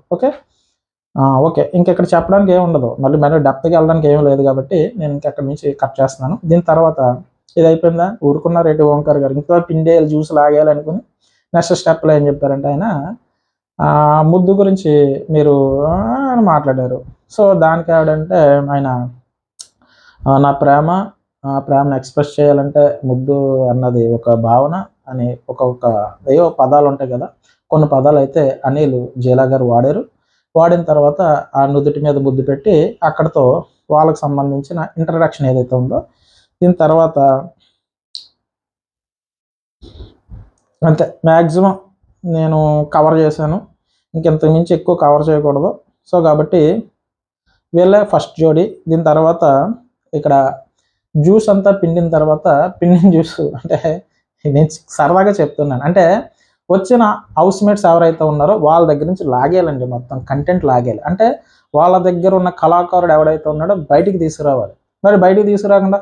ఓకే ఇంకెక్కడ చెప్పడానికి ఏమి ఉండదు, మళ్ళీ డెప్త్కి వెళ్ళడానికి ఏమీ లేదు కాబట్టి నేను ఇంకెక్కడి నుంచి కట్ చేస్తున్నాను. దీని తర్వాత ఇది అయిపోయిందా, ఊరుకున్నారు ఏంటి ఓంకార్ గారు ఇంకా పిండేయాలి జ్యూస్ లాగేయాలి అనుకుని నెక్స్ట్ స్టెప్లో ఏం చెప్పారంటే ఆయన ముద్దు గురించి మీరు అని మాట్లాడారు. సో దానికి ఆవిడంటే ఆయన నా ప్రేమను ఎక్స్‌ప్రెస్ చేయాలంటే ముద్దు అన్నది ఒక భావన అని ఒక్కొక్క ఏవో పదాలు ఉంటాయి కదా! కొన్ని పదాలైతే అనిల్ జేలా గారు వాడారు. వాడిన తర్వాత ఆ నుదుటి మీద ముద్దు పెట్టి అక్కడితో వాళ్ళకి సంబంధించిన ఇంట్రడక్షన్ ఏదైతే ఉందో దీని తర్వాత అంతే మ్యాక్సిమం నేను కవర్ చేశాను. ఇంకింతకు మించి ఎక్కువ కవర్ చేయకూడదు. సో కాబట్టి వీళ్ళే ఫస్ట్ జోడీ. దీని తర్వాత ఇక్కడ జ్యూస్ అంతా పిండిన తర్వాత పిండిన జ్యూస్ అంటే నేను సరదాగా చెప్తున్నాను. అంటే వచ్చిన హౌస్‌మేట్స్ ఎవరైతే ఉన్నారో వాళ్ళ దగ్గర నుంచి లాగేయాలండి, మొత్తం కంటెంట్ లాగేయాలి. అంటే వాళ్ళ దగ్గర ఉన్న కళాకారుడు ఎవడైతే ఉన్నాడో బయటికి తీసుకురావాలి. మరి బయటికి తీసుకురాకుండా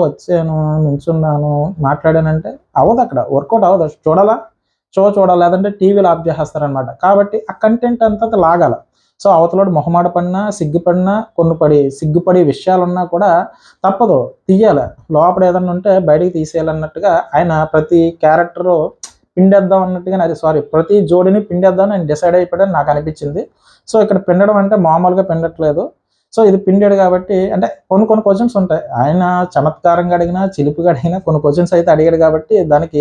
వచ్చాను, నుంచున్నాను, మాట్లాడానంటే అవ్వదక్కడ. వర్కౌట్ అవ్వదు. చూడాలా లేదంటే టీవీలో ఆఫ్ చేసేస్తారనమాట. కాబట్టి ఆ కంటెంట్ అంతా లాగాల. సో అవతలోడు మొహమాట పడినా, సిగ్గుపడినా, సిగ్గుపడే విషయాలున్నా కూడా తప్పదు, తీయాలి. లోపల ఏదన్నా ఉంటే బయటికి తీసేయాలన్నట్టుగా ఆయన ప్రతి క్యారెక్టరు పిండేద్దాం అన్నట్టుగానే ప్రతి జోడిని పిండేద్దామని ఆయన డిసైడ్ అయిపోయాడని నాకు అనిపించింది. సో ఇక్కడ పిండడం అంటే మామూలుగా పిండట్లేదు. సో ఇది పిండాడు కాబట్టి అంటే కొన్ని క్వశ్చన్స్ ఉంటాయి. ఆయన చమత్కారంగా అడిగినా, చిలిపిగా అడిగినా కొన్ని క్వశ్చన్స్ అయితే అడిగాడు కాబట్టి దానికి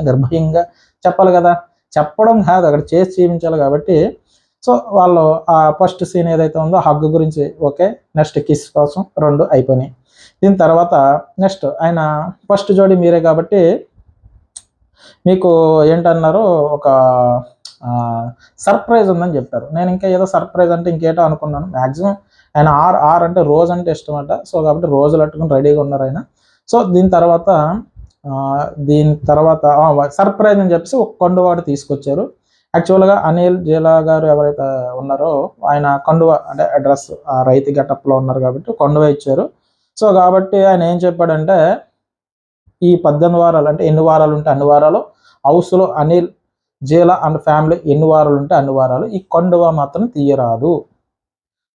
నిర్భయంగా చెప్పాలి కదా! చెప్పడం కాదు, అక్కడ చేసి చూపించాలి కాబట్టి సో వాళ్ళు ఆ ఫస్ట్ సీన్ ఏదైతే ఉందో హగ్ గురించి ఓకే. నెక్స్ట్ కిస్ కోసం 2 అయిపోయినాయి. దీని తర్వాత నెక్స్ట్ ఆయన ఫస్ట్ జోడీ మీరే కాబట్టి మీకు ఏంటన్నారు, ఒక సర్ప్రైజ్ ఉందని చెప్పారు. నేను ఇంకా ఏదో సర్ప్రైజ్ అంటే ఇంకేటో అనుకున్నాను. మ్యాక్సిమం ఆయన ఆర్ అంటే రోజు అంటే ఇష్టమట. సో కాబట్టి రోజులు అట్టుకుని రెడీగా ఉన్నారు ఆయన. సో దీని తర్వాత సర్ప్రైజ్ అని చెప్పేసి ఒక కండువాడు తీసుకొచ్చారు. యాక్చువల్గా అనిల్ జేలా గారు ఎవరైతే ఉన్నారో ఆయన కండువ అంటే డ్రెస్ రైతు గెటప్లో ఉన్నారు కాబట్టి కండువ ఇచ్చారు. సో కాబట్టి ఆయన ఏం చెప్పాడంటే ఈ 18 వారాలు అంటే ఎన్ని వారాలు ఉంటే అన్ని వారాలు హౌస్లో అనిల్ జేలా అండ్ ఫ్యామిలీ ఎన్ని వారాలు ఉంటే అన్ని వారాలు ఈ కండువ మాత్రం తీయరాదు.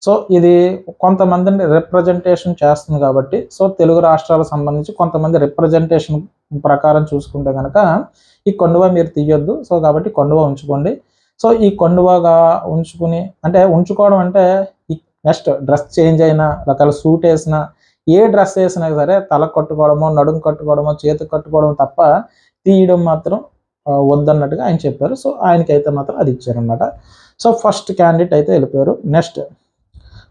సో ఇది కొంతమందిని రిప్రజెంటేషన్ చేస్తుంది కాబట్టి సో తెలుగు రాష్ట్రాలకు సంబంధించి కొంతమంది రిప్రజెంటేషన్ ప్రకారం చూసుకుంటే కనుక ఈ కండువ మీరు తీయొద్దు. సో కాబట్టి కండువ ఉంచుకోండి. సో ఈ కండువగా ఉంచుకోవడం అంటే నెక్స్ట్ డ్రెస్ చేంజ్ అయినా, రకాల సూట్ వేసినా, ఏ డ్రెస్ వేసినా సరే తలకు కట్టుకోవడమో, నడుము కట్టుకోవడమో, చేతికి కట్టుకోవడం తప్ప తీయడం మాత్రం వద్దన్నట్టుగా ఆయన చెప్పారు. సో ఆయనకైతే మాత్రం అది ఇచ్చారనమాట. సో ఫస్ట్ క్యాండిడేట్ అయితే వెళ్ళిపోయారు. నెక్స్ట్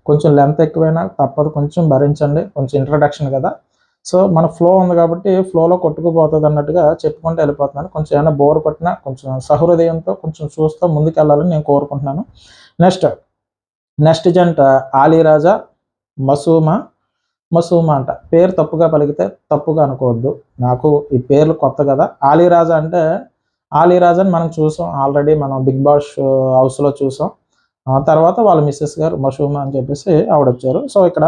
కొంచెం లెంత్ ఎక్కువైనా తప్పదు, కొంచెం భరించండి, కొంచెం ఇంట్రడక్షన్ కదా. సో మన ఫ్లో ఉంది కాబట్టి ఫ్లోలో కొట్టుకుపోతుంది అన్నట్టుగా చెప్పుకుంటూ వెళ్ళిపోతున్నాను. కొంచెం ఏమైనా బోర్ కొట్టినా కొంచెం సహృదయంతో కొంచెం చూస్తూ ముందుకెళ్ళాలని నేను కోరుకుంటున్నాను. నెక్స్ట్ జంట ఆలీరాజా మసూమా అంట. పేరు తప్పుగా పలికితే తప్పుగా అనుకోవద్దు. నాకు ఈ పేర్లు కొత్త కదా. ఆలీరాజా అంటే ఆలీరాజాని మనం చూసాం ఆల్రెడీ, మనం బిగ్ బాస్ హౌస్లో చూసాం. తర్వాత వాళ్ళ మిస్సెస్ గారు మసూమా అని చెప్పేసి ఆవిడ వచ్చారు. సో ఇక్కడ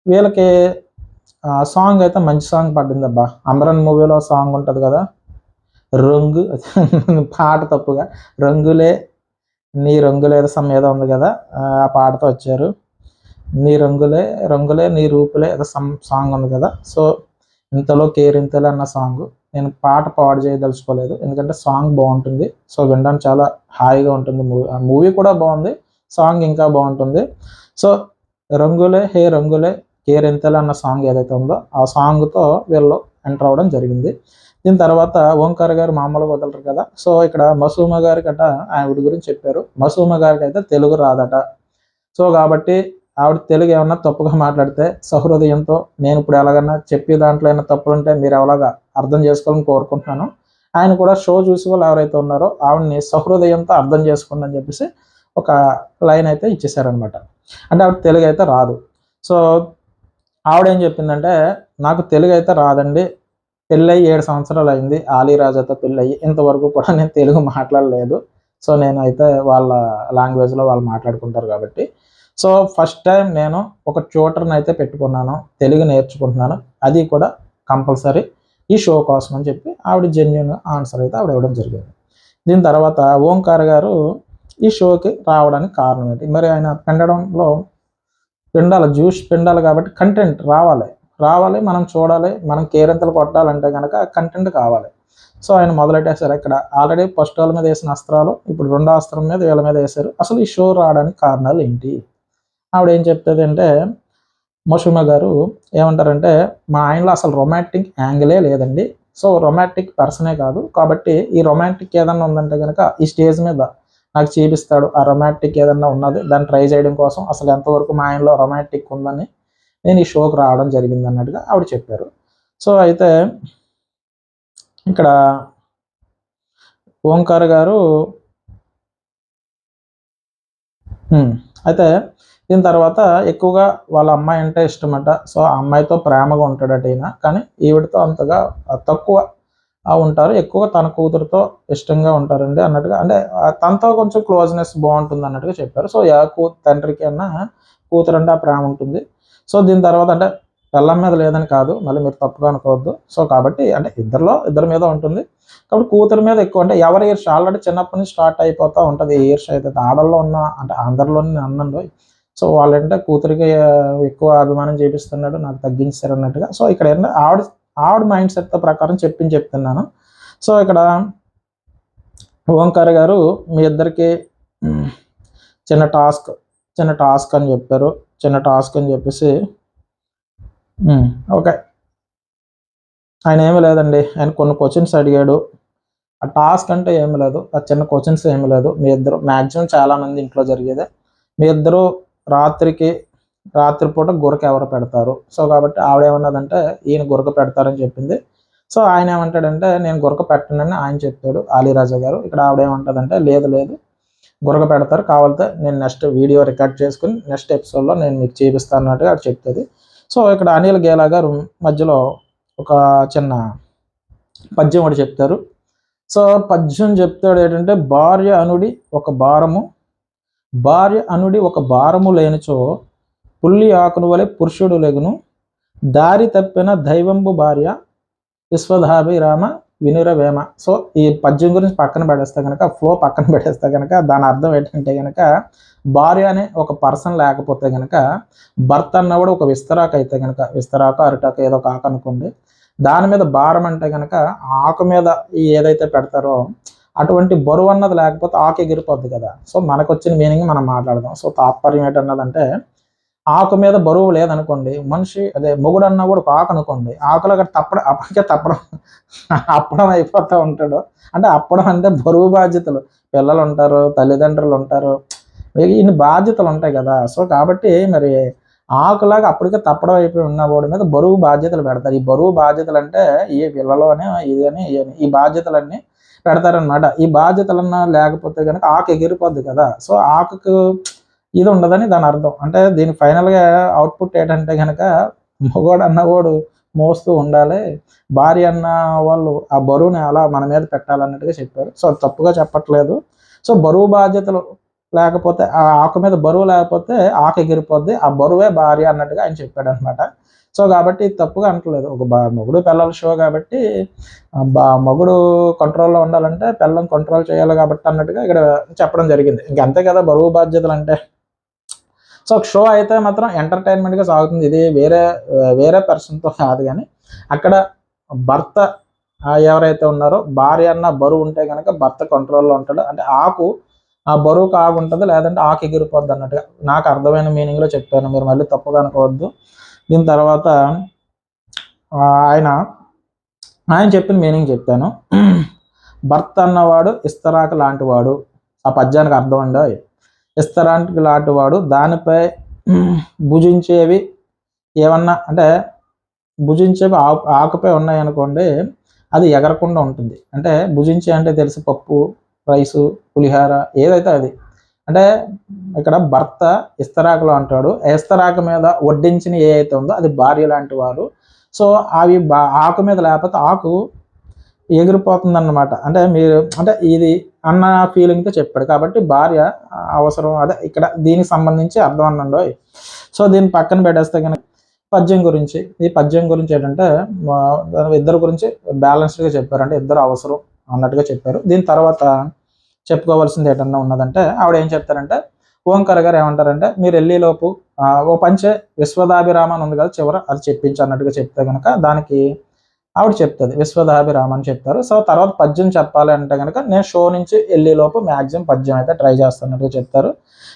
వీళ్ళకి సాంగ్ అయితే మంచి సాంగ్ పడింది అబ్బా. అమరన్ మూవీలో సాంగ్ ఉంటుంది కదా, రంగు పాట తప్పుగా రంగులే నీ రంగులే సమ్ ఏదో ఉంది కదా, ఆ పాటతో వచ్చారు. నీ రంగులే నీ రూపులే ఏదో సమ్ సాంగ్ ఉంది కదా. సో ఇంతలో కేరింతలే అన్న సాంగ్ నేను పాట పాడు చేయదలుచుకోలేదు, ఎందుకంటే సాంగ్ బాగుంటుంది. సో వినడానికి చాలా హాయిగా ఉంటుంది. మూవీ కూడా బాగుంది, సాంగ్ ఇంకా బాగుంటుంది. సో రంగులే కేరింతలే అన్న సాంగ్ ఏదైతే ఉందో ఆ సాంగ్తో వీళ్ళు ఎంటర్ అవ్వడం జరిగింది. దీని తర్వాత ఓంకార్ గారు మామూలుగా వదలరు కదా. సో ఇక్కడ మసూమా గారికి అట ఆవిడ గురించి చెప్పారు. మసూమా గారికి అయితే తెలుగు రాదట. సో కాబట్టి ఆవిడ తెలుగు ఏమన్నా తప్పుగా మాట్లాడితే సహృదయంతో నేను ఇప్పుడు ఎలాగన్నా చెప్పే దాంట్లో ఏమైనా తప్పులు ఉంటే మీరు ఎలాగా అర్థం చేసుకోవాలని కోరుకుంటున్నాను. ఆయన కూడా షో చూసి వాళ్ళు ఎవరైతే ఉన్నారో ఆవిడని సహృదయంతో అర్థం చేసుకోండి అని చెప్పేసి ఒక లైన్ అయితే ఇచ్చేసారనమాట. అంటే ఆవిడ తెలుగు అయితే రాదు. సో ఆవిడేం చెప్పిందంటే నాకు తెలుగు అయితే రాదండి, పెళ్ళయి 7 సంవత్సరాలు అయింది, ఆలీరాజాతో పెళ్ళయి ఇంతవరకు కూడా నేను తెలుగు మాట్లాడలేదు. సో నేనైతే వాళ్ళ లాంగ్వేజ్లో వాళ్ళు మాట్లాడుకుంటారు కాబట్టి సో ఫస్ట్ టైం నేను ఒక ట్యూటర్ని అయితే పెట్టుకున్నాను, తెలుగు నేర్చుకుంటున్నాను, అది కూడా కంపల్సరీ ఈ షో కోసం అని చెప్పి ఆవిడ జెన్యున్ ఆన్సర్ అయితే ఆవిడ ఇవ్వడం జరిగింది. దీని తర్వాత ఓంకార్ గారు ఈ షోకి రావడానికి కారణం ఏంటి, మరి ఆయన పిండాలి, జ్యూస్ పిండాలి కాబట్టి కంటెంట్ రావాలి, మనం చూడాలి, మనం కేరింతలు కొట్టాలంటే కనుక కంటెంట్ కావాలి. సో ఆయన మొదలెట్టేశారు. ఇక్కడ ఆల్రెడీ ఫస్ట్ వాళ్ళ మీద వేసిన అస్త్రాలు ఇప్పుడు రెండో అస్త్రం మీద వీళ్ళ మీద వేశారు. అసలు ఈ షో రావడానికి కారణాలు ఏంటి? ఆవిడ ఏం చెప్తుంది అంటే మౌషుమ గారు ఏమంటారంటే, మా ఆయనలో అసలు రొమాంటిక్ యాంగిలే లేదండి. సో రొమాంటిక్ పర్సనే కాదు, కాబట్టి ఈ రొమాంటిక్ ఏదన్నా ఉందంటే కనుక ఈ స్టేజ్ మీద నాకు చూపిస్తాడు. ఆ రొమాంటిక్ ఏదన్నా ఉన్నది దాన్ని ట్రై చేయడం కోసం అసలు ఎంతవరకు మా ఆయనలో రొమాంటిక్ ఉందని నేను ఈ షోకి రావడం జరిగింది అన్నట్టుగా ఆవిడ చెప్పారు. సో అయితే ఇక్కడ ఓంకార్ గారు అయితే దీని తర్వాత ఎక్కువగా వాళ్ళ అమ్మాయి అంటే ఇష్టమట. సో ఆ అమ్మాయితో ప్రేమగా ఉంటాడట ఈయన, కానీ ఈవిడతో అంతగా తక్కువ ఉంటారు. ఎక్కువగా తన కూతురుతో ఇష్టంగా ఉంటారండి అన్నట్టుగా, అంటే తనతో కొంచెం క్లోజ్నెస్ బాగుంటుంది అన్నట్టుగా చెప్పారు. సో తండ్రికి అన్న కూతురు అంటే ఆ ప్రేమ ఉంటుంది. సో దీని తర్వాత అంటే పెళ్ళం మీద లేదని కాదు, మళ్ళీ మీరు తప్పుగా అనుకోవద్దు. సో కాబట్టి అంటే ఇద్దరి మీద ఉంటుంది, కాబట్టి కూతురు మీద ఎక్కువ అంటే ఎవరి ఈర్ష ఆల్రెడీ చిన్నప్పటి నుంచి స్టార్ట్ అయిపోతూ ఉంటుంది. ఈర్ష అయితే ఆడల్లో ఉన్న అంటే అందరిలోని అన్నంలో సో వాళ్ళంటే కూతురికి ఎక్కువ అభిమానం చేపిస్తున్నాడు, నాకు తగ్గించారు అన్నట్టుగా. సో ఇక్కడ ఏంటంటే ఆవిడ మైండ్ సెట్ ప్రకారం చెప్తున్నాను. సో ఇక్కడ ఓంకార్ గారు మీ ఇద్దరికి చిన్న టాస్క్ అని చెప్పారు. చిన్న టాస్క్ అని చెప్పేసి ఓకే, ఆయన ఏమీ లేదండి, ఆయన కొన్ని క్వశ్చన్స్ అడిగాడు. ఆ టాస్క్ అంటే ఏమి లేదు, ఆ చిన్న క్వశ్చన్స్ ఏమి లేదు. మీ ఇద్దరు మ్యాక్సిమం చాలామంది ఇంట్లో జరిగేదే, మీ ఇద్దరు రాత్రిపూట గురక ఎవరు పెడతారు? సో కాబట్టి ఆవిడ ఏమన్నదంటే ఈయన గురక పెడతారని చెప్పింది. సో ఆయన ఏమంటాడంటే నేను గురక పెట్టనని ఆయన చెప్పాడు, అలీరాజా గారు. ఇక్కడ ఆవిడ ఏమంటుందంటే లేదు గురక పెడతారు, కావాలంటే నేను నెక్స్ట్ వీడియో రికార్డ్ చేసుకుని నెక్స్ట్ ఎపిసోడ్లో నేను మీకు చూపిస్తాను అన్నట్టుగా అది చెప్తుంది. సో ఇక్కడ అనిల్ గేలా గారు మధ్యలో ఒక చిన్న పద్యం ఒకటి చెప్తారు. సో పద్యం చెప్తాడు ఏంటంటే, భార్య అనుడి ఒక భారము లేనిచో పుల్లి ఆకును వలె పురుషుడు లెగును, దారి తప్పిన దైవంబు భార్య విశ్వధాభిరామ వినురవేమ. సో ఈ పద్యం గురించి పక్కన పెడేస్తే కనుక, ఫ్లో పక్కన పెడేస్తే కనుక దాని అర్థం ఏంటంటే కనుక, భార్య అనే ఒక పర్సన్ లేకపోతే కనుక భర్త అన్నవాడు ఒక విస్తరాకు అయితే కనుక, విస్తరాకు అరిటాకు ఏదో ఒక ఆకు అనుకోండి, దాని మీద భారం అంటే కనుక ఆకు మీద ఏదైతే పెడతారో అటువంటి బరువు అన్నది లేకపోతే ఆకు ఎగిరిపోద్ది కదా. సో మనకు వచ్చిన మీనింగ్ మనం మాట్లాడదాం. సో తాత్పర్యం ఏంటన్నదంటే, ఆకు మీద బరువు లేదనుకోండి, మనిషి అదే మొగుడు అన్న కూడా ఒక ఆకు అనుకోండి, ఆకులో అప్పటికే అప్పడం అయిపోతూ ఉంటాడు. అంటే అప్పడం అంటే బరువు బాధ్యతలు, పిల్లలు ఉంటారు, తల్లిదండ్రులు ఉంటారు, ఇన్ని బాధ్యతలు ఉంటాయి కదా. సో కాబట్టి మరి ఆకులాగా అప్పటికే తప్పడం అయిపోయి ఉన్న వాడి మీద బరువు బాధ్యతలు పెడతారు. ఈ బరువు బాధ్యతలు అంటే ఈ పిల్లలు అని ఇదని ఈ బాధ్యతలన్నీ పెడతారనమాట. ఈ బాధ్యతలన్నా లేకపోతే కనుక ఆకు ఎగిరిపోద్ది కదా. సో ఆకుకు ఇది ఉండదని దాని అర్థం. అంటే దీని ఫైనల్గా అవుట్పుట్ ఏంటంటే కనుక, మగవాడు అన్నవాడు మోస్తూ ఉండాలి, భార్య అన్న వాళ్ళు ఆ బరువుని అలా మన మీద పెట్టాలన్నట్టుగా చెప్పారు. సో తప్పుగా చెప్పట్లేదు. సో బరువు బాధ్యతలు లేకపోతే, ఆ ఆకు మీద బరువు లేకపోతే ఆకు ఎగిరిపోద్ది, ఆ బరువే భార్య అన్నట్టుగా ఆయన చెప్పాడు అనమాట. సో కాబట్టి తప్పుగా అంటలేదు. ఒక మొగుడు పిల్లల షో కాబట్టి మొగుడు కంట్రోల్లో ఉండాలంటే పిల్లల్ని కంట్రోల్ చేయాలి కాబట్టి అన్నట్టుగా ఇక్కడ చెప్పడం జరిగింది. ఇంకంతే కదా బరువు బాధ్యతలు అంటే. సో షో అయితే మాత్రం ఎంటర్టైన్మెంట్గా సాగుతుంది. ఇది వేరే పర్సన్తో కాదు, కానీ అక్కడ భర్త ఎవరైతే ఉన్నారో భార్య అన్న బరువు ఉంటే కనుక భర్త కంట్రోల్లో ఉంటాడు. అంటే ఆకు ఆ బరువుకు ఆగు ఉంటుంది, లేదంటే ఆకు ఎగిరిపోద్ది అన్నట్టుగా నాకు అర్థమైన మీనింగ్లో చెప్పాను, మీరు మళ్ళీ తప్పుగా అనుకోవద్దు. దీని తర్వాత ఆయన చెప్పిన మీనింగ్ చెప్పాను. భర్త అన్నవాడు ఇస్తరాకు లాంటి వాడు, ఆ పద్యానికి అర్థం అండి. ఇస్తరాకు లాంటి వాడు, దానిపై భుజించేవి ఏమన్నా అంటే భుజించేవి ఆకుపై ఉన్నాయనుకోండి, అది ఎగరకుండా ఉంటుంది. అంటే భుజించే అంటే తెలుసు, పప్పు, రైసు, పులిహార ఏదైతే అది. అంటే ఇక్కడ భర్త ఇస్తరాకులో అంటాడు, ఇస్తరాకు మీద వడ్డించిన ఏ అయితే ఉందో అది భార్య లాంటి వారు. సో అవి ఆకు మీద లేకపోతే ఆకు ఎగిరిపోతుంది అన్నమాట. అంటే మీరు అంటే ఇది అన్న ఫీలింగ్తో చెప్పాడు కాబట్టి భార్య అవసరం, అదే ఇక్కడ దీనికి సంబంధించి అర్థం అన్నండి. సో దీన్ని పక్కన పెట్టేస్తే కనుక ఈ పద్యం గురించి ఏంటంటే ఇద్దరు గురించి బ్యాలెన్స్డ్గా చెప్పారు, అంటే ఇద్దరు అవసరం అన్నట్టుగా చెప్పారు. దీని తర్వాత చెప్పుకోవాల్సింది ఏంటన్నా ఉన్నదంటే ఆవిడ ఏం చెప్తారంటే, ఓంకార్ గారు ఏమంటారంటే, మీరు వెళ్ళేలోపు ఓ పంచే విశ్వదాభిరామ అని ఉంది కదా చివర, అది చెప్పించు అన్నట్టుగా చెప్తే కనుక దానికి ఆవిడ చెప్తుంది విశ్వదాభిరామ అని చెప్తారు. సో తర్వాత పద్యం చెప్పాలి అంటే కనుక నేను షో నుంచి వెళ్ళే లోపు మ్యాక్సిమం పద్యం అయితే ట్రై చేస్తున్నట్టుగా చెప్తారు.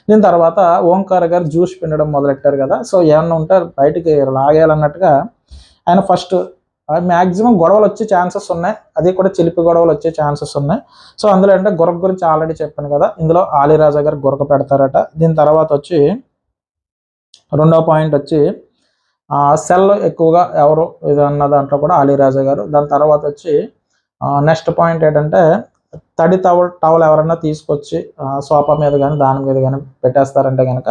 దీని తర్వాత ఓంకార్ గారు జ్యూస్ పిండడం మొదలెట్టారు కదా, సో ఏమన్నా ఉంటే బయటికి లాగేయాలన్నట్టుగా ఆయన ఫస్ట్ మ్యాక్సిమం గొడవలు వచ్చే ఛాన్సెస్ ఉన్నాయి, అది కూడా చిలిపి గొడవలు వచ్చే ఛాన్సెస్ ఉన్నాయి. సో అందులో అంటే గురక గురించి ఆల్రెడీ చెప్పాను కదా, ఇందులో ఆలీరాజా గారు గురక పెడతారట. దీని తర్వాత వచ్చి రెండో పాయింట్ వచ్చి సెల్ ఎక్కువగా ఎవరు ఇది అన్న దాంట్లో కూడా ఆలీరాజా గారు. దాని తర్వాత వచ్చి నెక్స్ట్ పాయింట్ ఏంటంటే తడి టవల్ ఎవరన్నా తీసుకొచ్చి సోఫా మీద కానీ దాని మీద కానీ పెట్టేస్తారంటే కనుక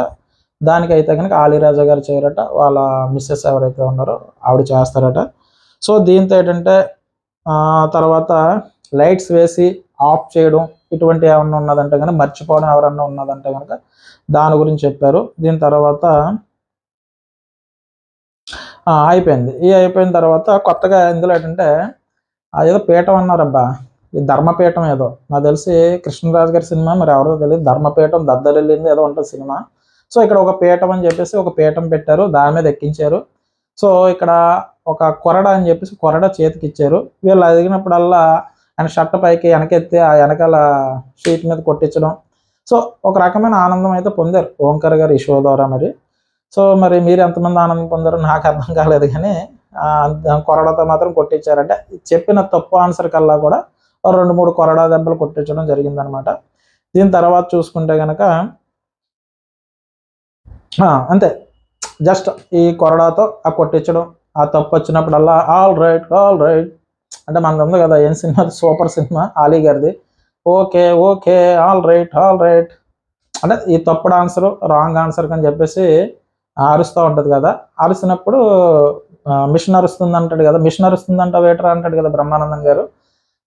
దానికైతే కనుక ఆలీరాజా గారు చేయరట, వాళ్ళ మిస్సెస్ ఎవరైతే ఉన్నారో ఆవిడ చేస్తారట. సో దీంతో ఏంటంటే తర్వాత లైట్స్ వేసి ఆఫ్ చేయడం ఇటువంటి ఏమన్నా ఉన్నదంటే కనుక మర్చిపోవడం ఎవరన్నా ఉన్నదంటే కనుక దాని గురించి చెప్పారు. దీని తర్వాత అయిపోయింది. అయిపోయిన తర్వాత కొత్తగా ఇందులో ఏంటంటే ఏదో పీఠం అన్నారబ్బా, ఈ ధర్మపీఠం ఏదో నాకు తెలిసి కృష్ణరాజు గారి సినిమా, మరి ఎవరో తెలియదు, ధర్మపీఠం దద్దరిల్లింది ఏదో ఉంటుంది సినిమా. సో ఇక్కడ ఒక పీఠం అని చెప్పేసి ఒక పీఠం పెట్టారు, దాని మీద ఎక్కించారు. సో ఇక్కడ ఒక కొరడ అని చెప్పేసి కొరడ చేతికి ఇచ్చారు. వీళ్ళు అడిగినప్పుడల్లా ఆయన షర్ట్ పైకి వెనకెత్తి ఆ వెనకాల షీట్ మీద కొట్టించడం. సో ఒక రకమైన ఆనందం అయితే పొందారు ఓంకార్ గారు ఈ షో ద్వారా. మరి సో మరి మీరు ఎంతమంది ఆనందం పొందారో నాకు అర్థం కాలేదు, కానీ కొరడతో మాత్రం కొట్టించారంటే చెప్పిన తప్పు ఆన్సర్ కల్లా కూడా 2-3 కొరడా దెబ్బలు కొట్టించడం జరిగిందనమాట. దీని తర్వాత చూసుకుంటే కనుక అంతే, జస్ట్ ఈ కొరడాతో కొట్టించడం, ఆ తప్పు వచ్చినప్పుడల్లా ఆల్ రైట్ అంటే మనది ఉంది కదా ఏం సినిమా, సూపర్ సినిమా ఆలీ గారిది, ఓకే ఆల్ రైట్ అంటే ఈ తప్పుడు ఆన్సర్ రాంగ్ ఆన్సర్ అని చెప్పేసి అరుస్తూ ఉంటుంది కదా, అరిసినప్పుడు మిషన్ అరుస్తుంది అంటాడు కదా, మిషన్ అరుస్తుందంట వేటర్ అంటాడు కదా బ్రహ్మానందం గారు.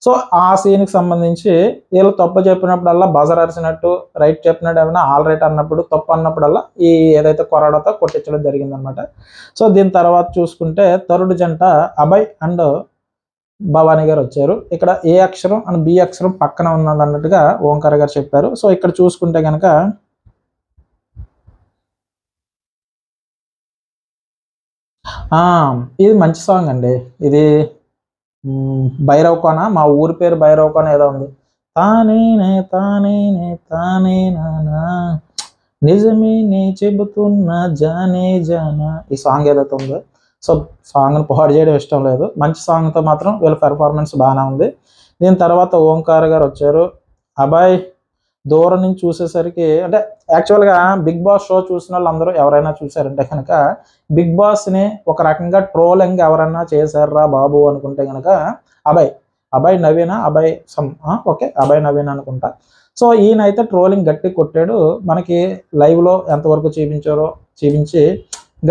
సో ఆ సీన్కి సంబంధించి వీళ్ళు తప్పు చెప్పినప్పుడల్లా బజర్ అరిసినట్టు, రైట్ చెప్పినట్టు ఏమైనా ఆల్ రైట్ అన్నప్పుడు, తప్పు అన్నప్పుడల్లా ఈ ఏదైతే కొరడాతో కొట్టించడం జరిగిందనమాట. సో దీని తర్వాత చూసుకుంటే థర్డ్ జంట అభయ్ అండ్ భవానీ గారు వచ్చారు. ఇక్కడ ఏ అక్షరం అండ్ బి అక్షరం పక్కన ఉన్నది అన్నట్టుగా ఓంకార్ గారు చెప్పారు. సో ఇక్కడ చూసుకుంటే కనుక ఇది మంచి సాంగ్ అండి. ఇది భైరవ్ కోన, మా ఊరి పేరు భైరవ్ కోన ఏదో ఉంది, తానే నానా నిజమే నే చెబుతున్నా జానా, ఈ సాంగ్ ఏదైతే ఉందో. సో సాంగ్ని పాడు చేయడం ఇష్టం లేదు, మంచి సాంగ్తో మాత్రం వీళ్ళ పెర్ఫార్మెన్స్ బాగానే ఉంది. దీని తర్వాత ఓంకార్ గారు వచ్చారు. అబ్బాయి దూరం నుంచి చూసేసరికి అంటే యాక్చువల్గా బిగ్ బాస్ షో చూసిన వాళ్ళు అందరూ ఎవరైనా చూసారంటే కనుక బిగ్ బాస్ని ఒక రకంగా ట్రోలింగ్ ఎవరన్నా చేశారా బాబు అనుకుంటే కనుక అభయ్ నవీన ఓకే అభయ్ నవీన్ అనుకుంటా. సో ఈయనైతే ట్రోలింగ్ గట్టి కొట్టాడు, మనకి లైవ్లో ఎంతవరకు చూపించి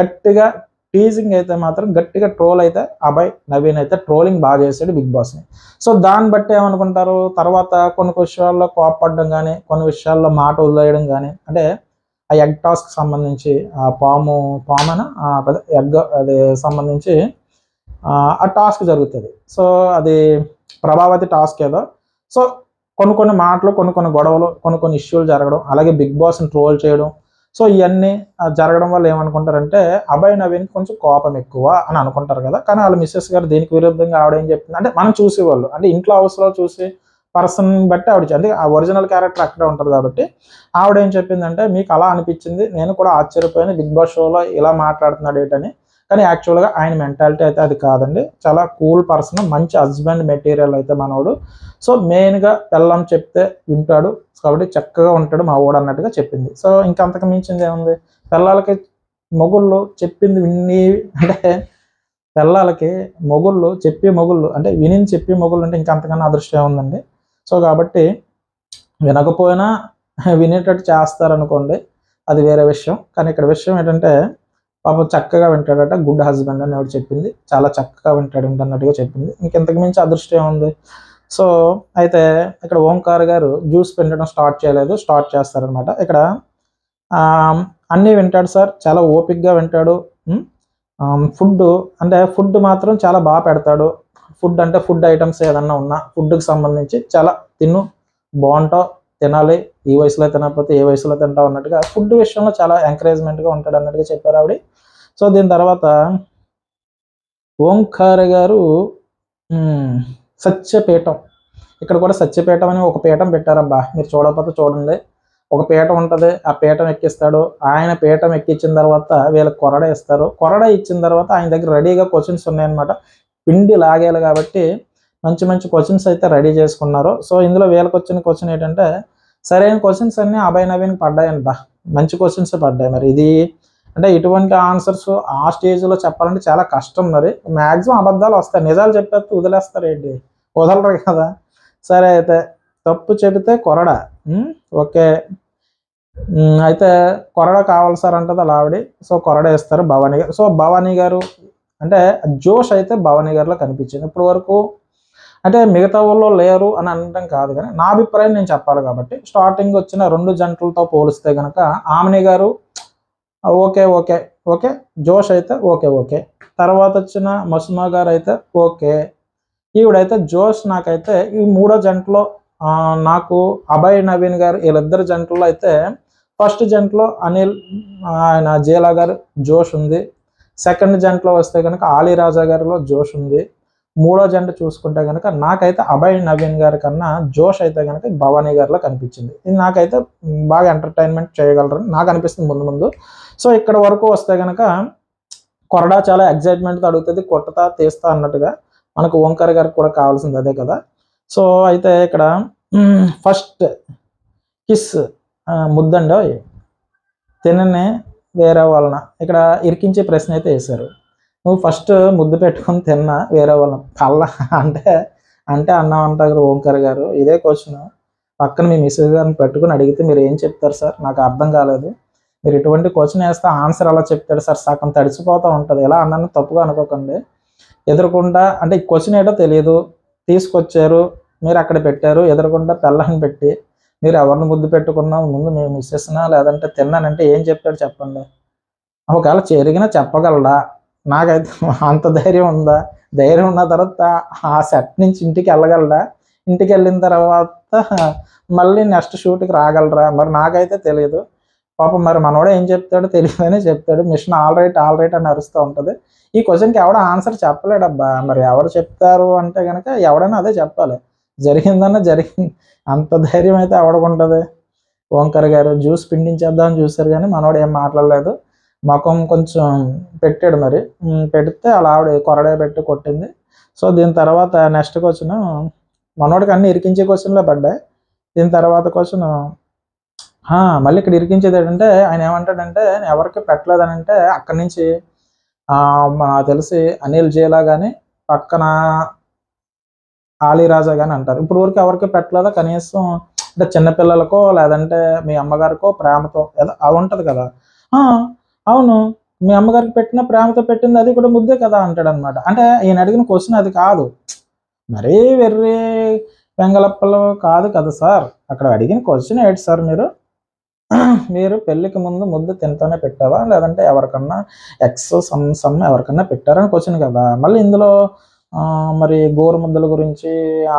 గట్టిగా టీజింగ్ అయితే మాత్రం గట్టిగా ట్రోల్ అయితే అభయ్ నవీన్ అయితే ట్రోలింగ్ బాగా చేశాడు బిగ్ బాస్ని. సో దాన్ని బట్టి ఏమనుకుంటారు, తర్వాత కొన్ని విషయాల్లో కోపపడడం కానీ, కొన్ని విషయాల్లో మాట వదిలేయడం కానీ, అంటే ఆ ఎగ్ టాస్క్ సంబంధించి ఆ పామన ఎగ్ అది సంబంధించి ఆ టాస్క్ జరుగుతుంది. సో అది ప్రభావతి టాస్క్ ఏదో. సో కొన్ని మాటలు, కొన్ని గొడవలు, కొన్ని ఇష్యూలు జరగడం, అలాగే బిగ్ బాస్ని ట్రోల్ చేయడం, సో ఇవన్నీ జరగడం వల్ల ఏమనుకుంటారంటే అభయ్ నవీన్ కొంచెం కోపం ఎక్కువ అని అనుకుంటారు కదా. కానీ వాళ్ళ మిస్సెస్ గారు దీనికి విరుద్ధంగా ఆవిడ ఏం చెప్తుంది అంటే, మనం చూసేవాళ్ళు అంటే ఇంట్లో హౌస్లో చూసి పర్సన్ బట్టి ఆవిడ అంటే ఆ ఒరిజినల్ క్యారెక్టర్ అక్కడే ఉంటుంది కాబట్టి ఆవిడ ఏం చెప్పిందంటే, మీకు అలా అనిపించింది, నేను కూడా ఆశ్చర్యపోయిన బిగ్ బాస్ షోలో ఇలా మాట్లాడుతున్నాడు ఏంటని, కానీ యాక్చువల్గా ఆయన మెంటాలిటీ అయితే అది కాదండి, చాలా కూల్ పర్సన్, మంచి హస్బెండ్ మెటీరియల్ అయితే మనోడు. సో మెయిన్గా పెళ్ళం చెప్తే వింటాడు కాబట్టి చక్కగా ఉంటాడు మా ఊడు అన్నట్టుగా చెప్పింది. సో ఇంకంతకు మించింది ఏముంది, పిల్లలకి మొగుళ్ళు చెప్పింది విని అంటే పిల్లలకి మొగుళ్ళు అంటే చెప్పి మొగుళ్ళు అంటే ఇంకంతకన్నా అదృష్టం ఉందండి. సో కాబట్టి వినకపోయినా వినేటట్టు చేస్తారనుకోండి, అది వేరే విషయం. కానీ ఇక్కడ విషయం ఏంటంటే పాపం చక్కగా వింటాడట, గుడ్ హస్బెండ్ అని ఎవరు చెప్పింది, చాలా చక్కగా వింటాడు అన్నట్టుగా చెప్పింది. ఇంకెంతకు మించి అదృష్టం ఉంది. సో అయితే ఇక్కడ ఓంకార్ గారు జ్యూస్ పిండడం స్టార్ట్ చేస్తారనమాట. ఇక్కడ అన్నీ వింటాడు సార్, చాలా ఓపిక్గా వింటాడు. ఫుడ్ మాత్రం చాలా బాగా పెడతాడు. ఫుడ్ ఐటమ్స్ ఏదన్నా ఉన్నా ఫుడ్కి సంబంధించి చాలా బాగుంటావు, తినాలి, ఈ వయసులో తినకపోతే ఏ వయసులో తింటావు అన్నట్టుగా ఫుడ్ విషయంలో చాలా ఎంకరేజ్మెంట్గా ఉంటాడు అన్నట్టుగా చెప్పారు ఆవిడ. సో దీని తర్వాత ఓంకార్ గారు సత్యపీఠం, ఇక్కడ కూడా సత్యపీఠం అని ఒక పీఠం పెట్టారబ్బా, మీరు చూడకపోతే చూడండి. ఒక పీఠం ఉంటుంది, ఆ పీఠం ఎక్కిస్తాడు. ఆయన పీఠం ఎక్కించిన తర్వాత వీళ్ళకి కొరడ ఇస్తారు. కొరడ ఇచ్చిన తర్వాత ఆయన దగ్గర రెడీగా క్వశ్చన్స్ ఉన్నాయన్నమాట. పిండి లాగేయాలి కాబట్టి మంచి మంచి క్వశ్చన్స్ అయితే రెడీ చేసుకున్నారు. సో ఇందులో వీళ్ళకి వచ్చిన క్వశ్చన్ ఏంటంటే, సరైన క్వశ్చన్స్ అన్నీ అభయ్ నవీన్కి పడ్డాయంట. మంచి క్వశ్చన్స్ పడ్డాయి. మరి ఇది అంటే ఇటువంటి ఆన్సర్స్ ఆ స్టేజ్లో చెప్పాలంటే చాలా కష్టం. మరి మ్యాక్సిమం అబద్ధాలు వస్తాయి, నిజాలు చెప్పేస్తే వదిలేస్తారు ఏంటి, వదలరు కదా. సరే అయితే తప్పు చెబితే కొరడ. ఓకే, అయితే కొరడ కావాలి సార్ అంటది అలా ఆవిడ. సో కొరడ వేస్తారు భవానీ గారు. సో భవానీ గారు అంటే జోష్ అయితే భవానీ గారిలో కనిపించింది. ఇప్పుడు వరకు అంటే మిగతా వాళ్ళు లేరు అని అనడం కాదు, కానీ నా అభిప్రాయం నేను చెప్పాలి కాబట్టి స్టార్టింగ్ వచ్చిన 2 జంటలతో పోలిస్తే కనుక ఆమెని గారు ఓకే ఓకే ఓకే, జోష్ అయితే ఓకే ఓకే, తర్వాత వచ్చిన మసుమా గారు అయితే ఓకే, ఈవిడైతే జోష్. నాకైతే ఈ 3వ జంటలో నాకు అభయ్ నవీన్ గారు వీళ్ళిద్దరు జంటలో అయితే ఫస్ట్ జంటలో అనిల్ ఆయన జేలా గారు జోష్ ఉంది. సెకండ్ జంటలో వస్తే కనుక ఆలీ రాజా గారిలో జోష్ ఉంది. 3వ జంట చూసుకుంటే కనుక నాకైతే అభయ్ నవీన్ గారి కన్నా జోష్ అయితే కనుక భవానీ గారిలో కనిపించింది. ఇది నాకైతే బాగా ఎంటర్టైన్మెంట్ చేయగలరని నాకు అనిపిస్తుంది ముందు ముందు. సో ఇక్కడ వరకు వస్తే కనుక కొరడా చాలా ఎగ్జైట్మెంట్తో అడుగుతుంది, కొట్టతా తీస్తా అన్నట్టుగా. మనకు ఓంకార్ గారికి కూడా కావాల్సింది అదే కదా. సో అయితే ఇక్కడ ఫస్ట్ కిస్ ముద్దండో తిననే వేరే వాళ్ళన ఇక్కడ ఇరికించే ప్రశ్న అయితే వేశారు. నువ్వు ఫస్ట్ ముద్దు పెట్టుకొని తిన్నా వేరే వాళ్ళ కళ్ళ అంటే అంటే అన్నామంటారు ఓంకార్ గారు. ఇదే క్వశ్చన్ పక్కన మీ మిస్సెస్ గారిని పెట్టుకుని అడిగితే మీరు ఏం చెప్తారు సార్, నాకు అర్థం కాలేదు. మీరు ఇటువంటి క్వశ్చన్ వేస్తే ఆన్సర్ అలా చెప్తాడు సార్, సగం తడిచిపోతూ ఉంటుంది. ఎలా అన్నాను తప్పుగా అనుకోకండి. ఎదురుకుండా అంటే క్వశ్చన్ ఏంటో తెలియదు, తీసుకొచ్చారు, మీరు అక్కడ పెట్టారు, ఎదురుకుండా పెళ్ళని పెట్టి మీరు ఎవరిని ముద్దు పెట్టుకున్నా ముందు మేము మిస్సెస్నా లేదంటే తిన్నానంటే ఏం చెప్తాడు చెప్పండి. ఒకవేళ జరిగినా చెప్పగలడా? నాకైతే అంత ధైర్యం ఉందా? ధైర్యం ఉన్న తర్వాత ఆ సెట్ నుంచి ఇంటికి వెళ్ళగలడా? ఇంటికి వెళ్ళిన తర్వాత మళ్ళీ నెక్స్ట్ షూట్కి రాగలరా? మరి నాకైతే తెలియదు. పాపం మరి మనోడు ఏం చెప్తాడో తెలియదని చెప్తాడు. మిషన్ ఆల్ రైట్ అని అరుస్తూ ఉంటుంది. ఈ క్వశ్చన్కి ఎవడ ఆన్సర్ చెప్పలేడబ్బా. మరి ఎవరు చెప్తారు అంటే కనుక ఎవడైనా అదే చెప్పాలి. జరిగిందన్న జరిగింది, అంత ధైర్యం అయితే ఎవడకుంటుంది. ఓంకార్ గారు జ్యూస్ పిండించేద్దామని చూశారు కానీ మనోడు ఏం మాట్లాడలేదు. ముఖం కొంచెం పెట్టాడు. మరి పెడితే అలా ఆవిడ కొరడే పెట్టి కొట్టింది. సో దీని తర్వాత నెక్స్ట్ క్వశ్చన్ మనోడికి అన్ని ఇరికించే క్వశ్చన్లే పడ్డాయి. దీని తర్వాత క్వశ్చన్ మళ్ళీ ఇక్కడ ఇరికించేది ఏంటంటే ఆయన ఏమంటాడంటే ఎవరికి పెట్టలేదని అంటే అక్కడి నుంచి నాకు తెలిసి అనిల్ జేలా కానీ పక్కన ఆలీ రాజా కానీ అంటారు. ఇప్పుడు వరకు ఎవరికి పెట్టలేదా కనీసం అంటే చిన్నపిల్లలకో లేదంటే మీ అమ్మగారికో ప్రేమతో ఏదో అవి ఉంటుంది కదా. అవును, మీ అమ్మగారికి పెట్టిన ప్రేమతో పెట్టింది అది కూడా ముద్దే కదా అంటాడు అనమాట. అంటే ఈయన అడిగిన క్వశ్చన్ అది కాదు, మరీ వెర్రి వెంగళప్పలు కాదు కదా సార్. అక్కడ అడిగిన క్వశ్చన్ ఏంటి సార్, మీరు పెళ్ళికి ముందు ముద్దు తింటూనే పెట్టావా లేదంటే ఎవరికన్నా ఎక్స్ సమ్ ఎవరికన్నా పెట్టారని క్వశ్చన్ కదా. మళ్ళీ ఇందులో మరి గోరు ముద్దల గురించి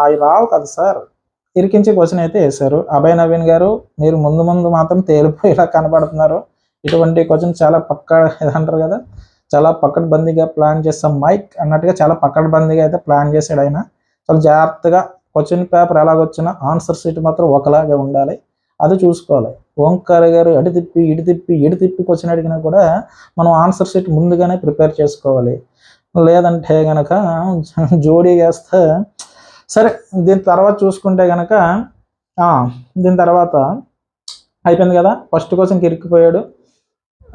అవి రావు కదా సార్. ఇరికించి క్వశ్చన్ అయితే వేశారు. అభయ్ నవీన్ గారు మీరు ముందు మాత్రం తేలిపోయేలా కనబడుతున్నారు. ఇటువంటి క్వశ్చన్ చాలా ఏదంటారు కదా, చాలా పకడ్బందీగా ప్లాన్ చేస్తాం మైక్ అన్నట్టుగా చాలా పకడ్బందీగా అయితే ప్లాన్ చేశాడు ఆయన. చాలా జాగ్రత్తగా క్వశ్చన్ పేపర్ ఎలాగొచ్చినా ఆన్సర్ షీట్ మాత్రం ఒకలాగే ఉండాలి, అది చూసుకోవాలి. ఓంకార్ గారు ఇటు తిప్పి క్వశ్చన్ అడిగినా కూడా మనం ఆన్సర్ షీట్ ముందుగానే ప్రిపేర్ చేసుకోవాలి. లేదంటే కనుక జోడీ వేస్తే సరే. దీని తర్వాత చూసుకుంటే కనుక దీని తర్వాత అయిపోయింది కదా. ఫస్ట్ క్వశ్చన్కి ఇరికిపోయాడు,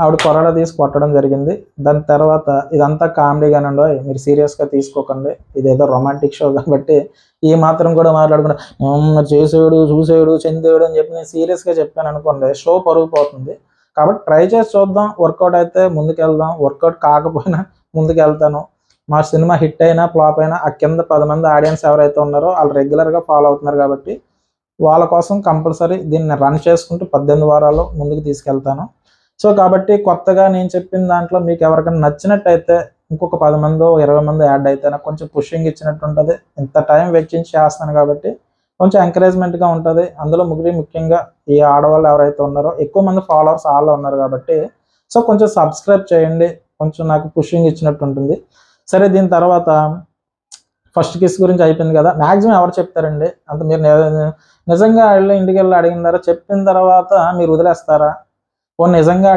ఆవిడ కొరడ తీసి కొట్టడం జరిగింది. దాని తర్వాత ఇదంతా కామెడీగానే ఉండవు, మీరు సీరియస్గా తీసుకోకండి, ఇదేదో రొమాంటిక్ షో కాబట్టి ఈ మాత్రం కూడా మాట్లాడకుండా చేసేవాడు చూసేవాడు చెందేవాడు అని చెప్పి నేను సీరియస్గా చెప్పాను అనుకోండి, షో పరుగు పోతుంది. కాబట్టి ట్రై చేసి చూద్దాం, వర్కౌట్ అయితే ముందుకెళ్దాం, వర్కౌట్ కాకపోయినా ముందుకు వెళ్తాను. మా సినిమా హిట్ అయినా ఫ్లాప్ అయినా ఆ కింద 10 మంది ఆడియన్స్ ఎవరైతే ఉన్నారో వాళ్ళు రెగ్యులర్గా ఫాలో అవుతున్నారు కాబట్టి వాళ్ళ కోసం కంపల్సరీ దీన్ని రన్ చేసుకుంటూ 18 వారాల్లో ముందుకు తీసుకెళ్తాను. సో కాబట్టి కొత్తగా నేను చెప్పిన దాంట్లో మీకు ఎవరికైనా నచ్చినట్టయితే ఇంకొక 10 మందో 20 మందో యాడ్ అయితే నాకు కొంచెం పుషింగ్ ఇచ్చినట్టు ఉంటుంది. ఇంత టైం వెచ్చించి చేస్తాను కాబట్టి కొంచెం ఎంకరేజ్మెంట్గా ఉంటుంది. అందులో ముఖ్యంగా ఈ ఆడవాళ్ళు ఎవరైతే ఉన్నారో ఎక్కువ మంది ఫాలోవర్స్ వాళ్ళు ఉన్నారు కాబట్టి సో కొంచెం సబ్స్క్రైబ్ చేయండి, కొంచెం నాకు పుషింగ్ ఇచ్చినట్టు ఉంటుంది. సరే దీని తర్వాత ఫస్ట్ కిస్ గురించి అయిపోయింది కదా. మ్యాక్సిమం ఎవరు చెప్తారండి అంత? మీరు నిజంగా వాళ్ళు ఇంటికి వెళ్ళి అడిగినారా, చెప్పిన తర్వాత మీరు వదిలేస్తారా? నిజంగా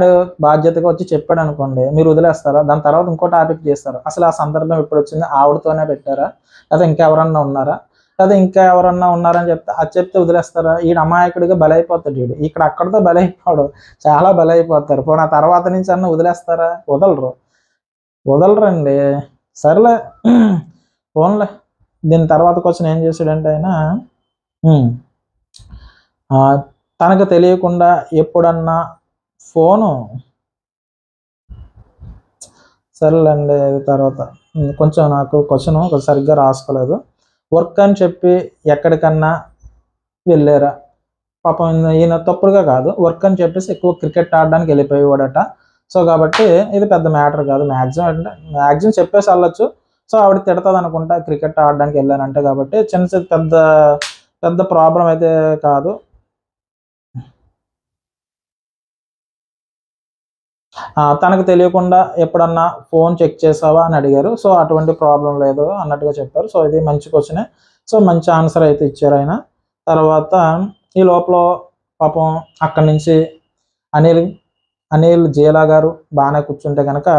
బాధ్యతగా వచ్చి చెప్పాడు అనుకోండి, మీరు వదిలేస్తారా? దాని తర్వాత ఇంకో టాపిక్ చేస్తారు. అసలు ఆ సందర్భం ఎప్పుడు వచ్చింది? ఆవిడతోనే పెట్టారా, లేదా ఇంకెవరన్నా ఉన్నారా, లేదా ఇంకా ఎవరన్నా ఉన్నారని అది చెప్తే వదిలేస్తారా? ఈడు అమాయకుడిగా బలైపోతాడు. ఇక్కడ అక్కడితో బలైపోడు, చాలా బలైపోతారు. పోనీ ఆ తర్వాత నుంచి అన్న వదిలేస్తారా? వదలరండి. సర్లే ఫోన్లే. దీని తర్వాత క్వశ్చన్ ఏం చేశాడంటే ఆయన, తనకు తెలియకుండా ఎప్పుడన్నా ఫోను, సరేలేండి. తర్వాత కొంచెం నాకు క్వశ్చన్ సరిగ్గా రాసుకోలేదు. వర్క్ అని చెప్పి ఎక్కడికన్నా వెళ్ళారా? పాపం ఈయన తప్పుడుగా కాదు, వర్క్ అని చెప్పేసి ఎక్కువ క్రికెట్ ఆడడానికి వెళ్ళిపోయేవాడట. సో కాబట్టి ఇది పెద్ద మ్యాటర్ కాదు. మ్యాక్సిమం చెప్పేసి వెళ్ళొచ్చు. సో ఆవిడ తిడతాది అనుకుంటా, క్రికెట్ ఆడడానికి వెళ్ళానంటే. కాబట్టి చిన్న పెద్ద పెద్ద ప్రాబ్లం అయితే కాదు. తనకు తెలియకుండా ఎప్పుడన్నా ఫోన్ చెక్ చేసావా అని అడిగారు. సో అటువంటి ప్రాబ్లం లేదు అన్నట్టుగా చెప్పారు. సో ఇది మంచి క్వశ్చనే. సో మంచి ఆన్సర్ అయితే ఇచ్చారు ఆయన. తర్వాత ఈ లోపల పాపం అక్కడి నుంచి అనిల్ జీలా గారు బాగానే కూర్చుంటే కనుక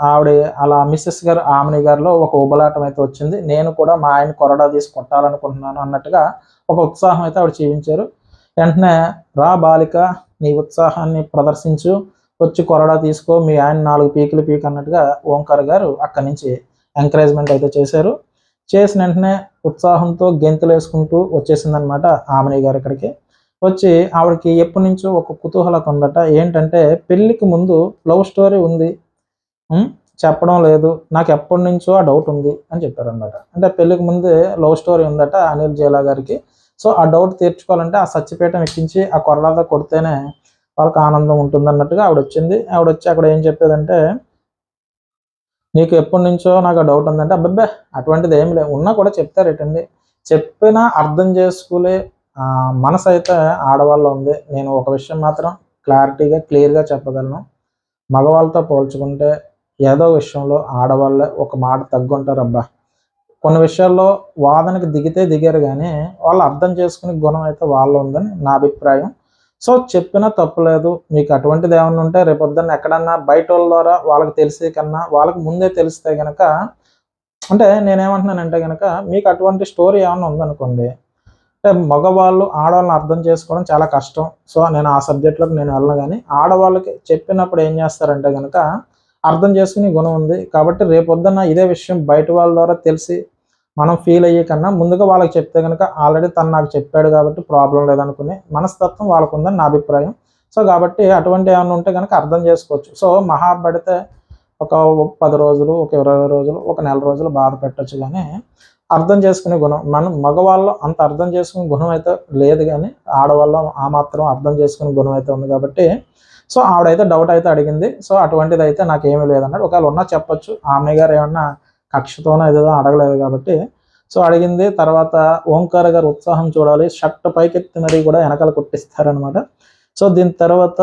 ఆవిడ అలా మిస్సెస్ గారు ఆమెని గారిలో ఒక ఉబలాటం అయితే వచ్చింది. నేను కూడా మా ఆయన కొరడా తీసి కొట్టాలనుకుంటున్నాను అన్నట్టుగా ఒక ఉత్సాహం అయితే ఆవిడ చూపించారు. వెంటనే, రా బాలిక, నీ ఉత్సాహాన్ని ప్రదర్శించు, వచ్చి కొరడా తీసుకో, మీ ఆయన 4 పీకులు పీక్ అన్నట్టుగా ఓంకార్ గారు అక్కడి నుంచి ఎంకరేజ్మెంట్ అయితే చేశారు. చేసిన వెంటనే ఉత్సాహంతో గెంతులు వేసుకుంటూ వచ్చేసిందనమాట ఆమెని గారు ఇక్కడికి. వచ్చి ఆవిడకి ఎప్పటి నుంచో ఒక కుతూహలత ఉందట. ఏంటంటే పెళ్ళికి ముందు లవ్ స్టోరీ ఉంది, చెప్పడం లేదు, నాకు ఎప్పటి నుంచో ఆ డౌట్ ఉంది అని చెప్పారనమాట. అంటే పెళ్ళికి ముందే లవ్ స్టోరీ ఉందట అనిల్ జీలా గారికి. సో ఆ డౌట్ తీర్చుకోవాలంటే ఆ సచ్చిపేటం ఎక్కించి ఆ కొరలాతో కొడితేనే వాళ్ళకి ఆనందం ఉంటుంది అన్నట్టుగా ఆవిడ వచ్చింది. ఆవిడ వచ్చి అక్కడ ఏం చెప్పేదంటే, నీకు ఎప్పటి నుంచో నాకు ఆ డౌట్ ఉందంటే, అబ్బాబ్బే అటువంటిది ఏమి లేదు, ఉన్నా కూడా చెప్తారేటండి. చెప్పినా అర్థం చేసుకునే మనసు అయితే ఆడవాళ్ళలో ఉంది. నేను ఒక విషయం మాత్రం క్లియర్గా చెప్పగలను. మగవాళ్ళతో పోల్చుకుంటే ఏదో విషయంలో ఆడవాళ్ళే ఒక మాట తగ్గుంటారబ్బా. కొన్ని విషయాల్లో వాదనకి దిగారు కానీ వాళ్ళు అర్థం చేసుకునే గుణం అయితే వాళ్ళు ఉందని నా అభిప్రాయం. సో చెప్పినా తప్పులేదు. మీకు అటువంటిది ఏమన్నా ఉంటే రేపొద్దున్న ఎక్కడన్నా బయట వాళ్ళ ద్వారా వాళ్ళకి తెలిసే కన్నా వాళ్ళకి ముందే తెలిస్తే కనుక, అంటే నేనేమంటున్నానంటే కనుక, మీకు అటువంటి స్టోరీ ఏమన్నా ఉందనుకోండి, అంటే మగవాళ్ళు ఆడవాళ్ళని అర్థం చేసుకోవడం చాలా కష్టం. సో నేను ఆ సబ్జెక్ట్లోకి నేను వెళ్ళను. కానీ ఆడవాళ్ళకి చెప్పినప్పుడు ఏం చేస్తారంటే కనుక, అర్థం చేసుకునే గుణం ఉంది కాబట్టి రేపొద్దున్న ఇదే విషయం బయట వాళ్ళ ద్వారా తెలిసి మనం ఫీల్ అయ్యే కన్నా ముందుగా వాళ్ళకి చెప్తే కనుక, ఆల్రెడీ తను నాకు చెప్పాడు కాబట్టి ప్రాబ్లం లేదనుకునే మనస్తత్వం వాళ్ళకు ఉందని నా అభిప్రాయం. సో కాబట్టి అటువంటి ఏమైనా ఉంటే కనుక అర్థం చేసుకోవచ్చు. సో మహాపడితే ఒక 10 రోజులు, ఒక 20 రోజులు, ఒక నెల రోజులు బాధ పెట్టచ్చు. కానీ అర్థం చేసుకునే గుణం మగవాళ్ళు అంత అర్థం చేసుకునే గుణం అయితే లేదు. కానీ ఆడవాళ్ళు ఆ మాత్రం అర్థం చేసుకునే గుణం అయితే ఉంది కాబట్టి, సో ఆవిడైతే డౌట్ అయితే అడిగింది. సో అటువంటిది అయితే నాకేమీ లేదన్నాడు. ఒకవేళ ఉన్నా చెప్పొచ్చు, ఆమె గారు ఏమన్నా కక్షతోనో ఏదో అడగలేదు కాబట్టి. సో అడిగింది. తర్వాత ఓంకార్ గారు ఉత్సాహం చూడాలి, షర్ట్ పైకెత్తి మరీ కూడా వెనకాల కొట్టిస్తారనమాట. సో దీని తర్వాత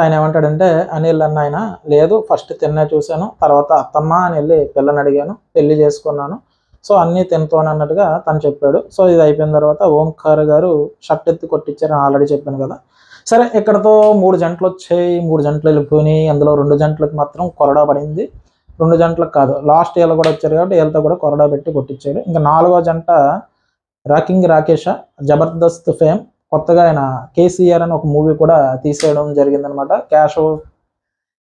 ఆయన ఏమంటాడంటే, అనిల్ అన్న ఆయన, లేదు ఫస్ట్ తిన్నే చూశాను, తర్వాత అత్తమ్మ అని వెళ్ళి పిల్లని అడిగాను, పెళ్లి చేసుకున్నాను, సో అన్నీ తింటాను అన్నట్టుగా తను చెప్పాడు. సో ఇది అయిపోయిన తర్వాత ఓంకార్ గారు షర్ట్ ఎత్తి కొట్టించారని ఆల్రెడీ చెప్పాను కదా. సరే ఇక్కడతో 3 జంటలు వచ్చాయి. 3 జంటలు వెళ్ళిపోయినాయి. అందులో 2 జంటలకు మాత్రం కొరడా పడింది. 2 జంటలకు కాదు, లాస్ట్ వీళ్ళు కూడా వచ్చారు కాబట్టి వీళ్ళతో కూడా కొరడా పెట్టి కొట్టించాడు. ఇంకా 4వ జంట రాకింగ్ రాకేష, జబర్దస్త్ ఫేమ్. కొత్తగా ఆయన కేసీఆర్ అని ఒక మూవీ కూడా తీసేయడం జరిగిందనమాట.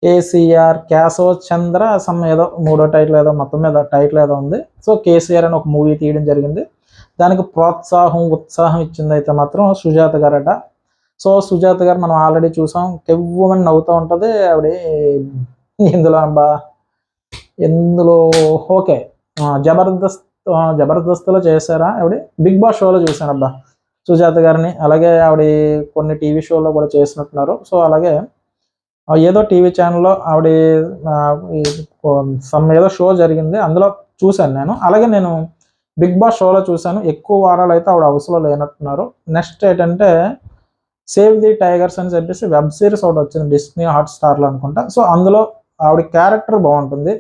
కేసీఆర్ క్యాషో చంద్ర సమ్ ఏదో 3వ టైటిల్ ఏదో మొత్తం మీద టైటిల్ ఏదో ఉంది. సో కేసీఆర్ అని ఒక మూవీ తీయడం జరిగింది. దానికి ఉత్సాహం ఇచ్చింది అయితే మాత్రం సుజాత గారట. సో సుజాత గారు మనం ఆల్రెడీ చూసాం, కెవ్వమని నవ్వుతూ ఉంటుంది ఆవిడ. ఎందులో ఓకే, జబర్దస్త్లో చేశారా ఆవిడ? బిగ్ బాస్ షోలో చూశాను అబ్బా సుజాత గారిని. అలాగే ఆవిడ కొన్ని టీవీ షోలో కూడా చేసినట్టున్నారు. సో అలాగే ఏదో టీవీ ఛానల్లో ఆవిడ ఏదో షో జరిగింది, అందులో చూశాను నేను. అలాగే నేను బిగ్ బాస్ షోలో చూశాను. ఎక్కువ వారాలు అయితే ఆవిడ హౌస్లో లేనట్టున్నారు. నెక్స్ట్ ఏంటంటే సేవ్ ది టైగర్స్ అని చెప్పేసి వెబ్ సిరీస్ ఒకటి వచ్చింది డిస్నీ హాట్స్టార్లో అనుకుంటా. సో అందులో ఆవిడ క్యారెక్టర్ బాగుంటుంది.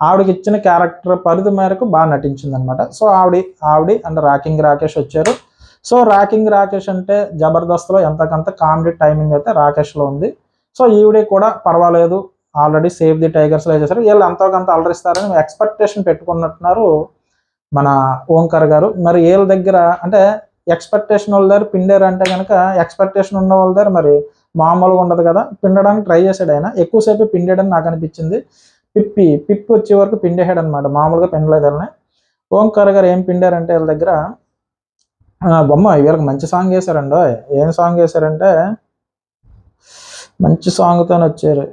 ఆవిడకి ఇచ్చిన క్యారెక్టర్ పరిధి మేరకు బాగా నటించింది అనమాట. సో ఆవిడ అండ్ రాకింగ్ రాకేష్ వచ్చారు. సో రాకింగ్ రాకేష్ అంటే జబర్దస్త్లో ఎంతకంత కామెడీ టైమింగ్ అయితే రాకేష్లో ఉంది. సో ఈవిడే కూడా పర్వాలేదు, ఆల్రెడీ సేవ్ ది టైగర్స్లో చేశారు, వీళ్ళు ఎంతో కొంత అలరిస్తారని ఎక్స్పెక్టేషన్ పెట్టుకున్నట్టున్నారు మన ఓంకార్ గారు. మరి వీళ్ళ దగ్గర అంటే ఎక్స్పెక్టేషన్ వాళ్ళ దగ్గర పిండారు అంటే కనుక ఎక్స్పెక్టేషన్ ఉన్న వాళ్ళ దగ్గర మరి మామూలుగా ఉండదు కదా. పిండడానికి ట్రై చేశాడు ఆయన, ఎక్కువసేపు పిండాడని నాకు అనిపించింది. పిప్పి వచ్చే వరకు పిండేసాడు అనమాట, మామూలుగా పిండలేదు వాళ్ళని. ఓంకార్ గారు ఏం పిండారంటే వీళ్ళ దగ్గర బొమ్మ వీళ్ళకి మంచి సాంగ్ వేశారండి. ఏం సాంగ్ వేశారంటే మంచి సాంగ్తో వచ్చారు.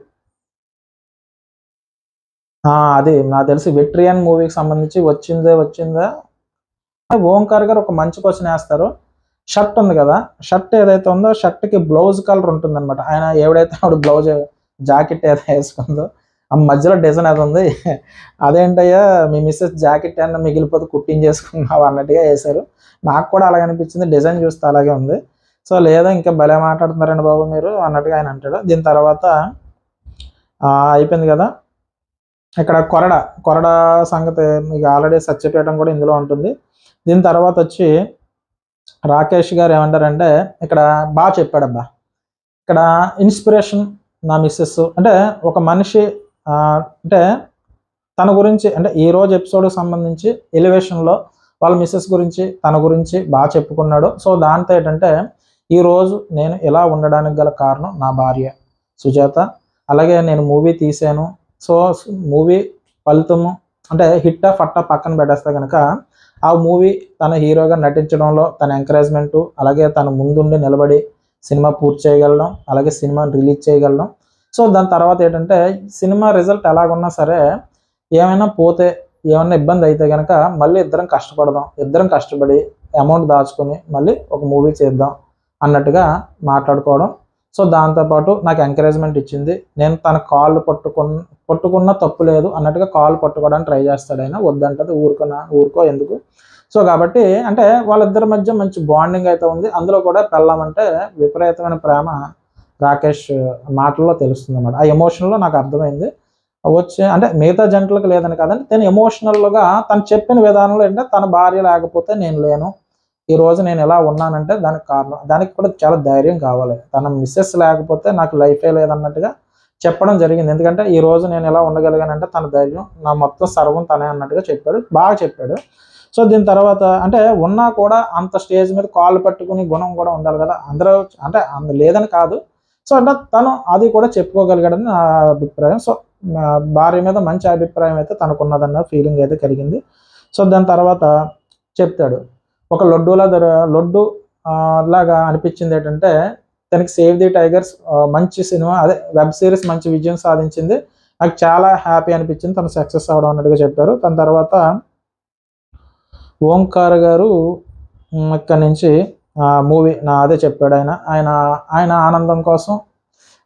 అది నాకు తెలిసి వెట్రియన్ మూవీకి సంబంధించి వచ్చిందా. ఓంకార్ గారు ఒక మంచి క్వశ్చన్ వేస్తారు. షర్ట్ ఉంది కదా, షర్ట్ ఏదైతే ఉందో షర్ట్కి బ్లౌజ్ కలర్ ఉంటుంది అనమాట. ఆయన ఎవడైతే ఆవిడ బ్లౌజ్ జాకెట్ ఏదైతే వేసుకుందో ఆ మధ్యలో డిజైన్ అది ఉంది. అదేంటయ్యా మీ మిస్సెస్ జాకెట్ అన్న మిగిలిపోతే కుట్టించేసుకున్నావు అన్నట్టుగా వేశారు. నాకు కూడా అలాగే అనిపించింది, డిజైన్ చూస్తే అలాగే ఉంది. సో లేదా ఇంకా భలే మాట్లాడుతున్నారండి బాబు మీరు అన్నట్టుగా ఆయన అంటాడు. దీని తర్వాత అయిపోయింది కదా, ఇక్కడ కొరడ సంగతి మీకు ఆల్రెడీ సత్యపేటం కూడా ఇందులో ఉంటుంది. దీని తర్వాత వచ్చి రాకేష్ గారు ఏమంటారంటే ఇక్కడ బాగా చెప్పాడబ్బా, ఇక్కడ ఇన్స్పిరేషన్ నా మిస్సెస్ అంటే ఒక మనిషి అంటే తన గురించి అంటే ఈరోజు ఎపిసోడ్కి సంబంధించి ఎలివేషన్లో వాళ్ళ మిస్సెస్ గురించి తన గురించి బాగా చెప్పుకున్నాడు. సో దాంతో ఏంటంటే ఈరోజు నేను ఇలా ఉండడానికి గల కారణం నా భార్య సుజాత, అలాగే నేను మూవీ తీసాను. సో మూవీ ఫలితము అంటే హిట్టా ఫట్టా పక్కన పెట్టేస్తే కనుక ఆ మూవీ తన హీరోగా నటించడంలో తన ఎంకరేజ్మెంటు, అలాగే తన ముందుండి నిలబడి సినిమా పూర్తి చేయగలడం, అలాగే సినిమాని రిలీజ్ చేయగలడం. సో దాని తర్వాత ఏంటంటే సినిమా రిజల్ట్ ఎలాగున్నా సరే ఏమైనా పోతే ఏమైనా ఇబ్బంది అయితే కనుక మళ్ళీ ఇద్దరం కష్టపడదాం, ఇద్దరం కష్టపడి అమౌంట్ దాచుకొని మళ్ళీ ఒక మూవీ చేద్దాం అన్నట్టుగా మాట్లాడుకోవడం. సో దాంతోపాటు నాకు ఎంకరేజ్మెంట్ ఇచ్చింది. నేను తన కాళ్ళు పట్టుకున్న తప్పు లేదు అన్నట్టుగా కాళ్ళు పట్టుకోవడానికి ట్రై చేస్తాడు ఆయన, వద్దంటది ఊరుకో ఎందుకు. సో కాబట్టి అంటే వాళ్ళిద్దరి మధ్య మంచి బాండింగ్ అయితే ఉంది. అందులో కూడా పెళ్ళామంటే విపరీతమైన ప్రేమ రాకేష్ మాటల్లో తెలుస్తుంది అన్నమాట. ఆ ఎమోషన్లో నాకు అర్థమైంది. అంటే మిగతా జంటలకు లేదని కాదండి, తను ఎమోషనల్గా తను చెప్పిన విధానంలో ఏంటంటే తన భార్య లేకపోతే నేను లేను, ఈరోజు నేను ఎలా ఉన్నానంటే దానికి కారణం, దానికి కూడా చాలా ధైర్యం కావాలి. తన మిస్సెస్ లేకపోతే నాకు లైఫే లేదన్నట్టుగా చెప్పడం జరిగింది. ఎందుకంటే ఈరోజు నేను ఎలా ఉండగలిగానంటే తన ధైర్యం, నా మొత్తం సర్వం తనే అన్నట్టుగా చెప్పాడు, బాగా చెప్పాడు. సో దీని తర్వాత అంటే ఉన్నా కూడా అంత స్టేజ్ మీద కాళ్ళు పట్టుకుని గుణం కూడా ఉండాలి కదా, అందరూ అంటే లేదని కాదు. సో అంటే తను అది కూడా చెప్పుకోగలిగాడని నా అభిప్రాయం. సో భార్య మీద మంచి అభిప్రాయం అయితే తనకున్నదన్న ఫీలింగ్ అయితే కలిగింది. సో దాని తర్వాత చెప్తాడు ఒక లడ్డు లాగా అనిపించింది ఏంటంటే తనకి సేవ్ ది టైగర్స్ మంచి సినిమా, అదే వెబ్ సిరీస్ మంచి విజయం సాధించింది, నాకు చాలా హ్యాపీ అనిపించింది తను సక్సెస్ అవ్వడం అన్నట్టుగా చెప్పారు. దాని తర్వాత ఓంకార్ గారు ఇక్కడ నుంచి మూవీ అదే చెప్పాడు. ఆయన ఆనందం కోసం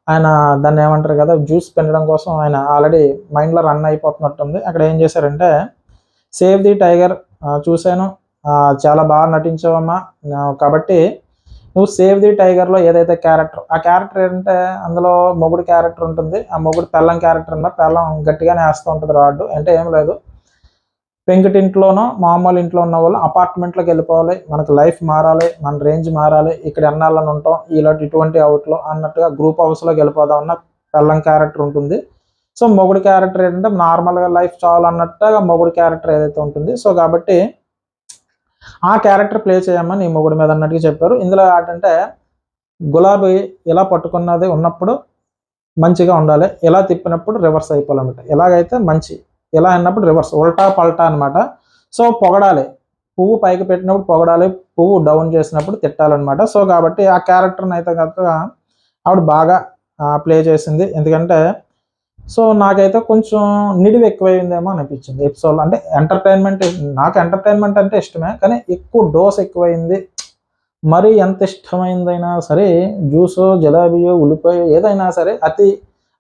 ఆయన దాన్ని ఏమంటారు కదా జ్యూస్ పెంచడం కోసం ఆయన ఆల్రెడీ మైండ్లో రన్ అయిపోతున్నట్టుంది. అక్కడ ఏం చేశారంటే సేవ్ ది టైగర్ చూశాను, చాలా బాగా నటించావమ్మా, కాబట్టి నువ్వు సేవ్ ది టైగర్లో ఏదైతే క్యారెక్టర్, ఆ క్యారెక్టర్ ఏంటంటే అందులో మొగుడు క్యారెక్టర్ ఉంటుంది, ఆ మొగుడు పెళ్ళం క్యారెక్టర్ అన్న పెళ్ళం గట్టిగానే వేస్తూ ఉంటుంది రాడ్డు. అంటే ఏం లేదు, పెంకుటింట్లోనో మామూలు ఇంట్లో ఉన్న వాళ్ళు అపార్ట్మెంట్లోకి వెళ్ళిపోవాలి, మనకు లైఫ్ మారాలి, మన రేంజ్ మారాలి, ఇక్కడ ఎన్నాళ్ళని ఉంటాం ఇటువంటి అవుట్లో అన్నట్టుగా గ్రూప్ హౌస్లోకి వెళ్ళిపోదాం అన్న పెళ్ళం క్యారెక్టర్ ఉంటుంది. సో మొగుడు క్యారెక్టర్ ఏంటంటే నార్మల్గా లైఫ్ చాలన్నట్టుగా మొగుడు క్యారెక్టర్ ఏదైతే ఉంటుంది. సో కాబట్టి ఆ క్యారెక్టర్ ప్లే చేయమని నీ మొగుడు మీద అన్నట్టుగా చెప్పారు. ఇందులో ఏంటంటే గులాబీ ఇలా పట్టుకున్నది ఉన్నప్పుడు మంచిగా ఉండాలి, ఇలా తిప్పినప్పుడు రివర్స్ అయిపోవాలన్నమాట, ఎలాగైతే మంచి, ఇలా అన్నప్పుడు రివర్స్ ఉల్టా పల్టా అనమాట. సో పొగడాలి, పువ్వు పైకి పెట్టినప్పుడు పొగడాలి, పువ్వు డౌన్ చేసినప్పుడు తిట్టాలన్నమాట. సో కాబట్టి ఆ క్యారెక్టర్ని అయితే కనుక ఆవిడ బాగా ప్లే చేసింది. ఎందుకంటే సో నాకైతే కొంచెం నిడివి ఎక్కువైందేమో అనిపించింది ఎపిసోడ్లో. అంటే నాకు ఎంటర్టైన్మెంట్ అంటే ఇష్టమే, కానీ ఎక్కువ డోస్ ఎక్కువైంది. మరి ఎంత ఇష్టమైందైనా సరే జ్యూసో జిలాబీయో ఉల్లిపాయ ఏదైనా సరే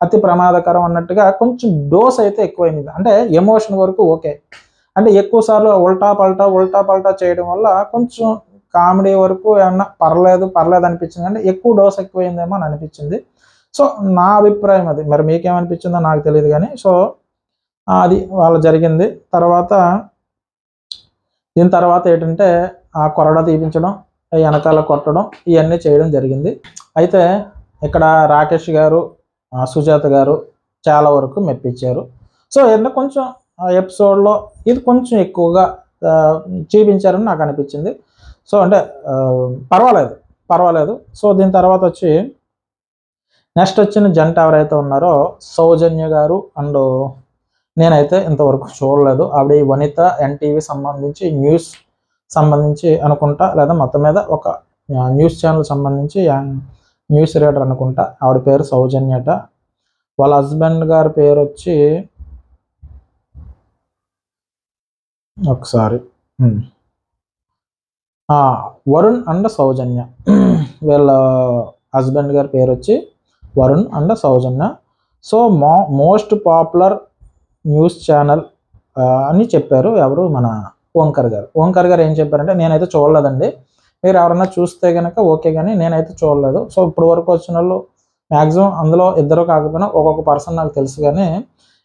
అతి ప్రమాదకరం అన్నట్టుగా కొంచెం డోస్ అయితే ఎక్కువైంది. అంటే ఎమోషన్ వరకు ఓకే, అంటే ఎక్కువసార్లు ఉల్టా పల్టా చేయడం వల్ల కొంచెం కామెడీ వరకు ఏమన్నా పర్లేదు అనిపించింది, అంటే ఎక్కువ డోస్ ఎక్కువైందేమో అని అనిపించింది. సో నా అభిప్రాయం అది, మరి మీకేమనిపించిందో నాకు తెలియదు కానీ. సో అది వాళ్ళ జరిగింది. దీని తర్వాత ఏంటంటే ఆ కొరడా తీపించడం, వెనకాల కొట్టడం ఇవన్నీ చేయడం జరిగింది. అయితే ఇక్కడ రాకేష్ గారు, సుజాత గారు చాలా వరకు మెప్పించారు. సో ఏంటంటే కొంచెం ఎపిసోడ్లో ఇది కొంచెం ఎక్కువగా చూపించారని నాకు అనిపించింది. సో అంటే పర్వాలేదు. సో దీని తర్వాత వచ్చి నెక్స్ట్ వచ్చిన జంట ఎవరైతే ఉన్నారో సౌజన్య గారు అండ్ నేనైతే ఇంతవరకు చూడలేదు. ఆవిడ వనిత ఎన్టీవీ సంబంధించి అనుకుంటా, లేదా మొత్తం మీద ఒక న్యూస్ ఛానల్ సంబంధించి న్యూస్ రీడర్ అనుకుంటా. ఆవిడ పేరు సౌజన్యట. వాళ్ళ హస్బెండ్ గారి పేరు వచ్చి ఒకసారి వరుణ్ అండ్ సౌజన్య. వీళ్ళ హస్బెండ్ గారి పేరు వచ్చి Varun and Soujanya. So most popular news channel అని చెప్పారు ఎవరు, మన ఓంకర్ గారు ఏం చెప్పారంటే, నేనైతే చూడలేదండి, మీరు ఎవరన్నా చూస్తే కనుక ఓకే, కానీ నేనైతే చూడలేదు. సో ఇప్పుడు వరకు వచ్చిన వాళ్ళు మ్యాక్సిమం అందులో ఇద్దరు కాకపోయినా ఒక్కొక్క పర్సన్ నాకు తెలుసు, కానీ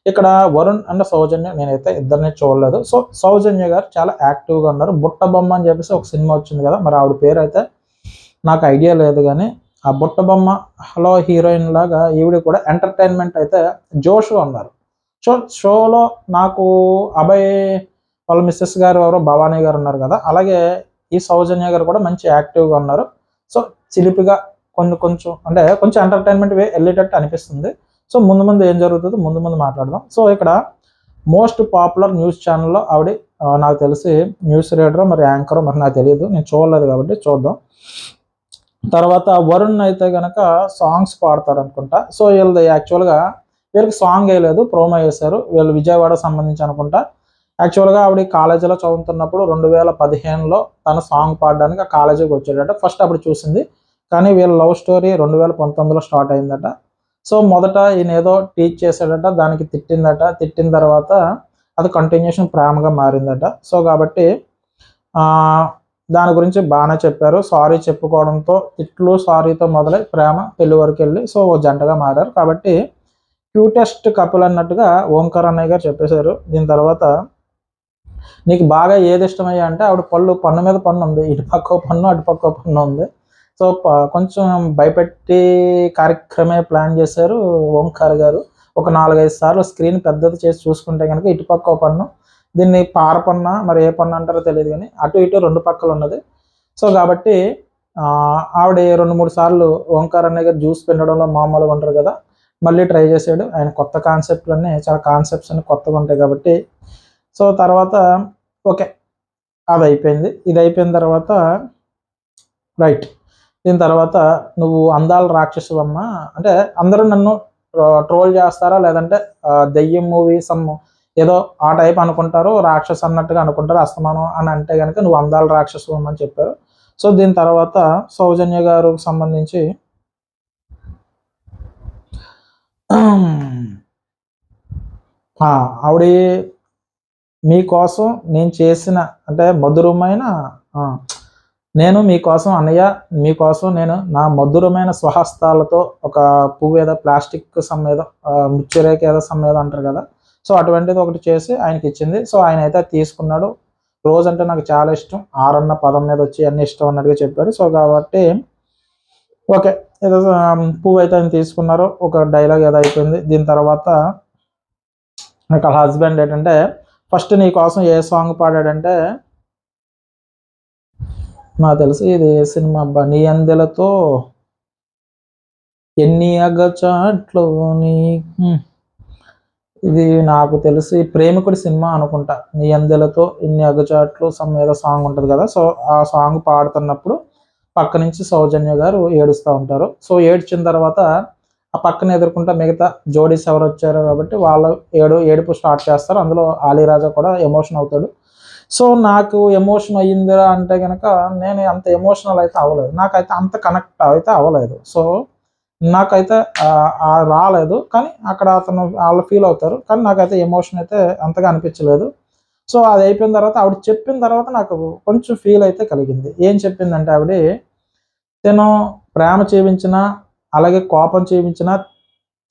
ఇక్కడ వరుణ్ అండ్ సౌజన్య నేనైతే ఇద్దరిని చూడలేదు. సో సౌజన్య గారు చాలా యాక్టివ్గా ఉన్నారు. బుట్ట బొమ్మ అని చెప్పేసి ఒక సినిమా వచ్చింది కదా, మరి ఆవిడ పేరు అయితే నాకు ఐడియా లేదు, కానీ ఆ బుట్ట బొమ్మ హలో హీరోయిన్ లాగా ఈవిడ కూడా ఎంటర్టైన్మెంట్ అయితే జోష్గా ఉన్నారు. సో షోలో నాకు అభయ్ వాళ్ళ మిస్సెస్ గారు ఎవరో భవానీ గారు ఉన్నారు కదా, అలాగే ఈ సౌజన్య గారు కూడా మంచి యాక్టివ్గా ఉన్నారు. సో చిలిపిగా కొంచెం అంటే కొంచెం ఎంటర్టైన్మెంట్ వెళ్ళేటట్టు అనిపిస్తుంది. సో ముందు ఏం జరుగుతుందో ముందు మాట్లాడదాం. సో ఇక్కడ మోస్ట్ పాపులర్ న్యూస్ ఛానల్లో ఆవిడ నాకు తెలిసి న్యూస్ రీడర్ మరి యాంకర్ మరి నాకు తెలియదు, నేను చూడలేదు కాబట్టి చూద్దాం. తర్వాత వరుణ్ అయితే కనుక సాంగ్స్ పాడతారు అనుకుంటా. సో వీళ్ళది యాక్చువల్గా వీళ్ళకి సాంగ్ వేయలేదు, ప్రోమో వేశారు. వీళ్ళు విజయవాడ సంబంధించి అనుకుంటా. యాక్చువల్గా ఆవిడ కాలేజీలో చదువుతున్నప్పుడు 2015లో తన సాంగ్ పాడడానికి ఆ కాలేజీకి వచ్చాడట. ఫస్ట్ అప్పుడు చూసింది, కానీ వీళ్ళ లవ్ స్టోరీ 2019లో స్టార్ట్ అయిందట. సో మొదట ఈయన ఏదో టీచ్ చేశాడట, దానికి తిట్టిన తర్వాత అది కంటిన్యూషన్ ప్రేమగా మారిందట. సో కాబట్టి దాని గురించి బాగానే చెప్పారు. సారీ చెప్పుకోవడంతో సారీతో మొదలై ప్రేమ పెళ్లి వరకు వెళ్ళి సో జంటగా మారారు. కాబట్టి క్యూటెస్ట్ కపుల్ అన్నట్టుగా ఓంకార్ అన్నయ్య గారు చెప్పేశారు. దీని తర్వాత నీకు బాగా ఏది ఇష్టమయ్యా అంటే ఆవిడ పన్ను మీద పన్ను ఉంది, ఇటుపక్క పన్ను అటుపక్క పన్ను ఉంది. సో కొంచెం భయపెట్టి కార్యక్రమే ప్లాన్ చేశారు ఓంకార్ గారు. ఒక 4-5 సార్లు స్క్రీన్ పెద్దది చేసి చూసుకుంటే కనుక ఇటుపక్క పన్ను, దీన్ని పారపన్న మరి ఏ పన్ను అంటారో తెలియదు, కానీ అటు ఇటు 2 పక్కలు ఉన్నది. సో కాబట్టి ఆవిడ 2-3 సార్లు ఓంకార్ అన్నయ్య గారు జ్యూస్ పిండడంలో మామూలుగా ఉంటారు కదా, మళ్ళీ ట్రై చేశాడు. ఆయన కొత్త కాన్సెప్ట్లన్నీ చాలా కాన్సెప్ట్స్ అన్ని కొత్తగా ఉంటాయి కాబట్టి. సో తర్వాత ఓకే అది అయిపోయింది. ఇది అయిపోయిన తర్వాత రైట్, దీని తర్వాత నువ్వు అందాల రాక్షసువమ్మ అంటే అందరూ నన్ను ట్రోల్ చేస్తారా, లేదంటే దెయ్యం మూవీ ఏదో ఆ టైప్ అనుకుంటారు, రాక్షసు అన్నట్టుగా అనుకుంటారు అస్తమానం అని అంటే కనుక నువ్వు అందాల రాక్షసువమ్మ అని చెప్పారు. సో దీని తర్వాత సౌజన్య గారికి సంబంధించి ఆవిడ మీకోసం నేను చేసిన అంటే మధురమైన నేను మీకోసం అన్నయ్య మీకోసం నేను నా మధురమైన స్వహస్తాలతో ఒక పువ్వు ఏదో ప్లాస్టిక్ ఏదో ముచ్చురేక ఏదో ఏదో అంటారు కదా, సో అటువంటిది ఒకటి చేసి ఆయనకి ఇచ్చింది. సో ఆయన అయితే తీసుకున్నాడు. రోజు అంటే నాకు చాలా ఇష్టం, ఆరన్న పదం మీద వచ్చి అన్ని ఇష్టం అన్నట్టుగా చెప్పాడు. సో కాబట్టి ఓకే ఏదో పువ్వు అయితే ఆయన తీసుకున్నారు, ఒక డైలాగ్ ఏదో అయిపోయింది. దీని తర్వాత నాకు హస్బెండ్ ఏంటంటే ఫస్ట్ నీ కోసం ఏ సాంగ్ పాడాడంటే నాకు తెలిసి ఇది సినిమా అబ్బా, నీ అందెలతో ఎన్ని అగచాట్లు ఇది నాకు తెలిసి ప్రేమికుడి సినిమా అనుకుంటా. నీ అందెలతో ఎన్ని అగచాట్లు ఏదో సాంగ్ ఉంటుంది కదా, సో ఆ సాంగ్ పాడుతున్నప్పుడు పక్క నుంచి సౌజన్య గారు ఏడుస్తూ ఉంటారు. సో ఏడ్చిన తర్వాత ఆ పక్కన ఎదుర్కొంటా మిగతా జోడీస్ ఎవరు వచ్చారు కాబట్టి వాళ్ళు ఏడుపు స్టార్ట్ చేస్తారు. అందులో ఆలీరాజా కూడా ఎమోషన్ అవుతాడు. సో నాకు ఎమోషన్ అయ్యిందిరా అంటే కనుక నేను అంత ఎమోషనల్ అయితే అవ్వలేదు, నాకైతే అంత కనెక్ట్ అయితే అవ్వలేదు. సో నాకైతే రాలేదు, కానీ అక్కడ వాళ్ళు ఫీల్ అవుతారు, కానీ నాకైతే ఎమోషన్ అయితే అంతగా అనిపించలేదు. సో అది అయిపోయిన తర్వాత ఆవిడ చెప్పిన తర్వాత నాకు కొంచెం ఫీల్ అయితే కలిగింది. ఏం చెప్పిందంటే ఆవిడ ప్రేమ చూపించిన అలాగే కోపం చూపించిన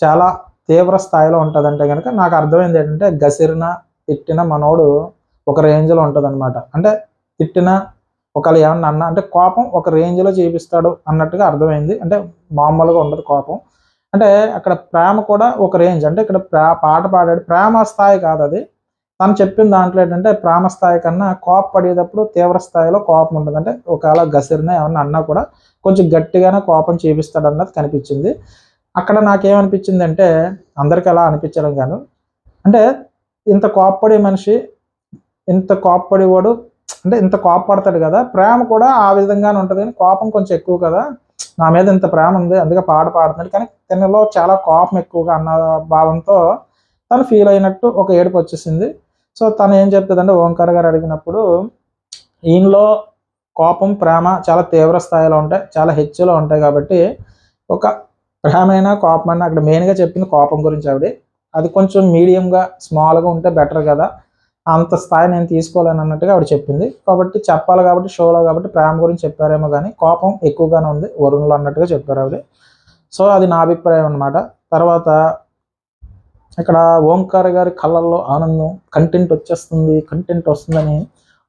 చాలా తీవ్ర స్థాయిలో ఉంటుందంటే కనుక నాకు అర్థమైంది ఏంటంటే గసిరిన తిట్టిన మనోడు ఒక రేంజ్లో ఉంటుంది అనమాట. అంటే తిట్టిన ఒకళ్ళు ఏమన్నా అన్నా అంటే కోపం ఒక రేంజ్లో చూపిస్తాడు అన్నట్టుగా అర్థమైంది. అంటే మామూలుగా ఉండదు కోపం. అంటే అక్కడ ప్రేమ కూడా ఒక రేంజ్. అంటే ఇక్కడ పాట పాడాడు ప్రేమ స్థాయి కాదు అది. తను చెప్పిన దాంట్లో ఏంటంటే ప్రేమ స్థాయి కన్నా కోపపడేటప్పుడు తీవ్ర స్థాయిలో కోపం ఉంటుంది. అంటే ఒకవేళ గసిరిన ఏమన్నా అన్నా కూడా కొంచెం గట్టిగానే కోపం చూపిస్తాడు అన్నది కనిపించింది. అక్కడ నాకేమనిపించింది అంటే అందరికి అలా అనిపించడం కాను. అంటే ఇంత కోప్పడే మనిషి ఇంత కోప్పడేవాడు అంటే ఇంత కోప్పడతాడు కదా, ప్రేమ కూడా ఆ విధంగానే ఉంటుంది. కానీ కోపం కొంచెం ఎక్కువ కదా, నా మీద ఇంత ప్రేమ ఉంది అందుకే పాట పాడుతున్నాడు. కానీ తనలో చాలా కోపం ఎక్కువగా అన్న భావంతో తను ఫీల్ అయినట్టు ఒక ఏడుపు వచ్చేసింది. సో తను ఏం చెప్తుందంటే ఓంకార్ గారు అడిగినప్పుడు ఈయనలో కోపం ప్రేమ చాలా తీవ్ర స్థాయిలో ఉంటాయి, చాలా హెచ్చులో ఉంటాయి. కాబట్టి ఒక ప్రేమైనా కోపమైనా అక్కడ మెయిన్గా చెప్పింది కోపం గురించి ఆవిడ. అది కొంచెం మీడియంగా స్మాల్గా ఉంటే బెటర్ కదా, అంత స్థాయి నేను తీసుకోలేను అన్నట్టుగా ఆవిడ చెప్పింది. కాబట్టి చెప్పాలి కాబట్టి షోలో కాబట్టి ప్రేమ గురించి చెప్పారేమో కానీ కోపం ఎక్కువగానే ఉంది వరుణ్లో అన్నట్టుగా చెప్పారు ఆవిడ. సో అది నా అభిప్రాయం అనమాట. తర్వాత ఇక్కడ ఓంకార్ గారి కళ్ళల్లో ఆనందం, కంటెంట్ వచ్చేస్తుంది, కంటెంట్ వస్తుందని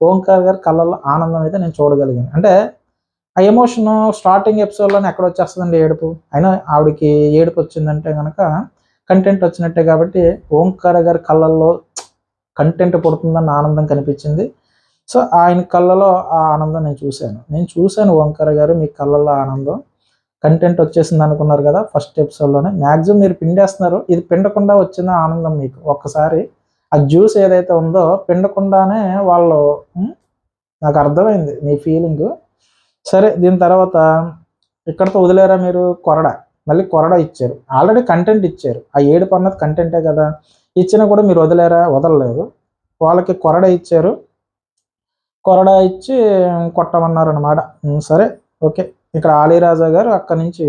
ఓంకార్ గారి కళ్ళల్లో ఆనందం అయితే నేను చూడగలిగాను. అంటే ఆ ఎమోషన్ స్టార్టింగ్ ఎపిసోడ్లోనే ఎక్కడ వచ్చేస్తుందండి ఏడుపు. అయినా ఆవిడకి ఏడుపు వచ్చిందంటే కనుక కంటెంట్ వచ్చినట్టే. కాబట్టి ఓంకార్ గారి కళ్ళల్లో కంటెంట్ పుడుతుందన్న ఆనందం కనిపించింది. సో ఆయన కళ్ళలో ఆ ఆనందం నేను చూశాను ఓంకార్ గారు మీ కళ్ళల్లో ఆనందం, కంటెంట్ వచ్చేసింది అనుకున్నారు కదా ఫస్ట్ ఎపిసోడ్లోనే. మ్యాక్సిమం మీరు పిండేస్తున్నారు, ఇది పిండకుండా వచ్చిన ఆనందం మీకు. ఒక్కసారి ఆ జ్యూస్ ఏదైతే ఉందో పిండకుండానే వాళ్ళు నాకు అర్థమైంది మీ ఫీలింగ్. సరే దీని తర్వాత ఇక్కడతో వదిలేరా మీరు కొరడ, మళ్ళీ కొరడ ఇచ్చారు. ఆల్రెడీ కంటెంట్ ఇచ్చారు, ఆ ఏడుపు అన్నది కంటెంటే కదా, ఇచ్చినా కూడా మీరు వదిలేరా, వదలలేదు. వాళ్ళకి కొరడ ఇచ్చారు, కొరడ ఇచ్చి కొట్టమన్నారు అనమాట. సరే ఓకే. ఇక్కడ ఆలీరాజా గారు అక్కడి నుంచి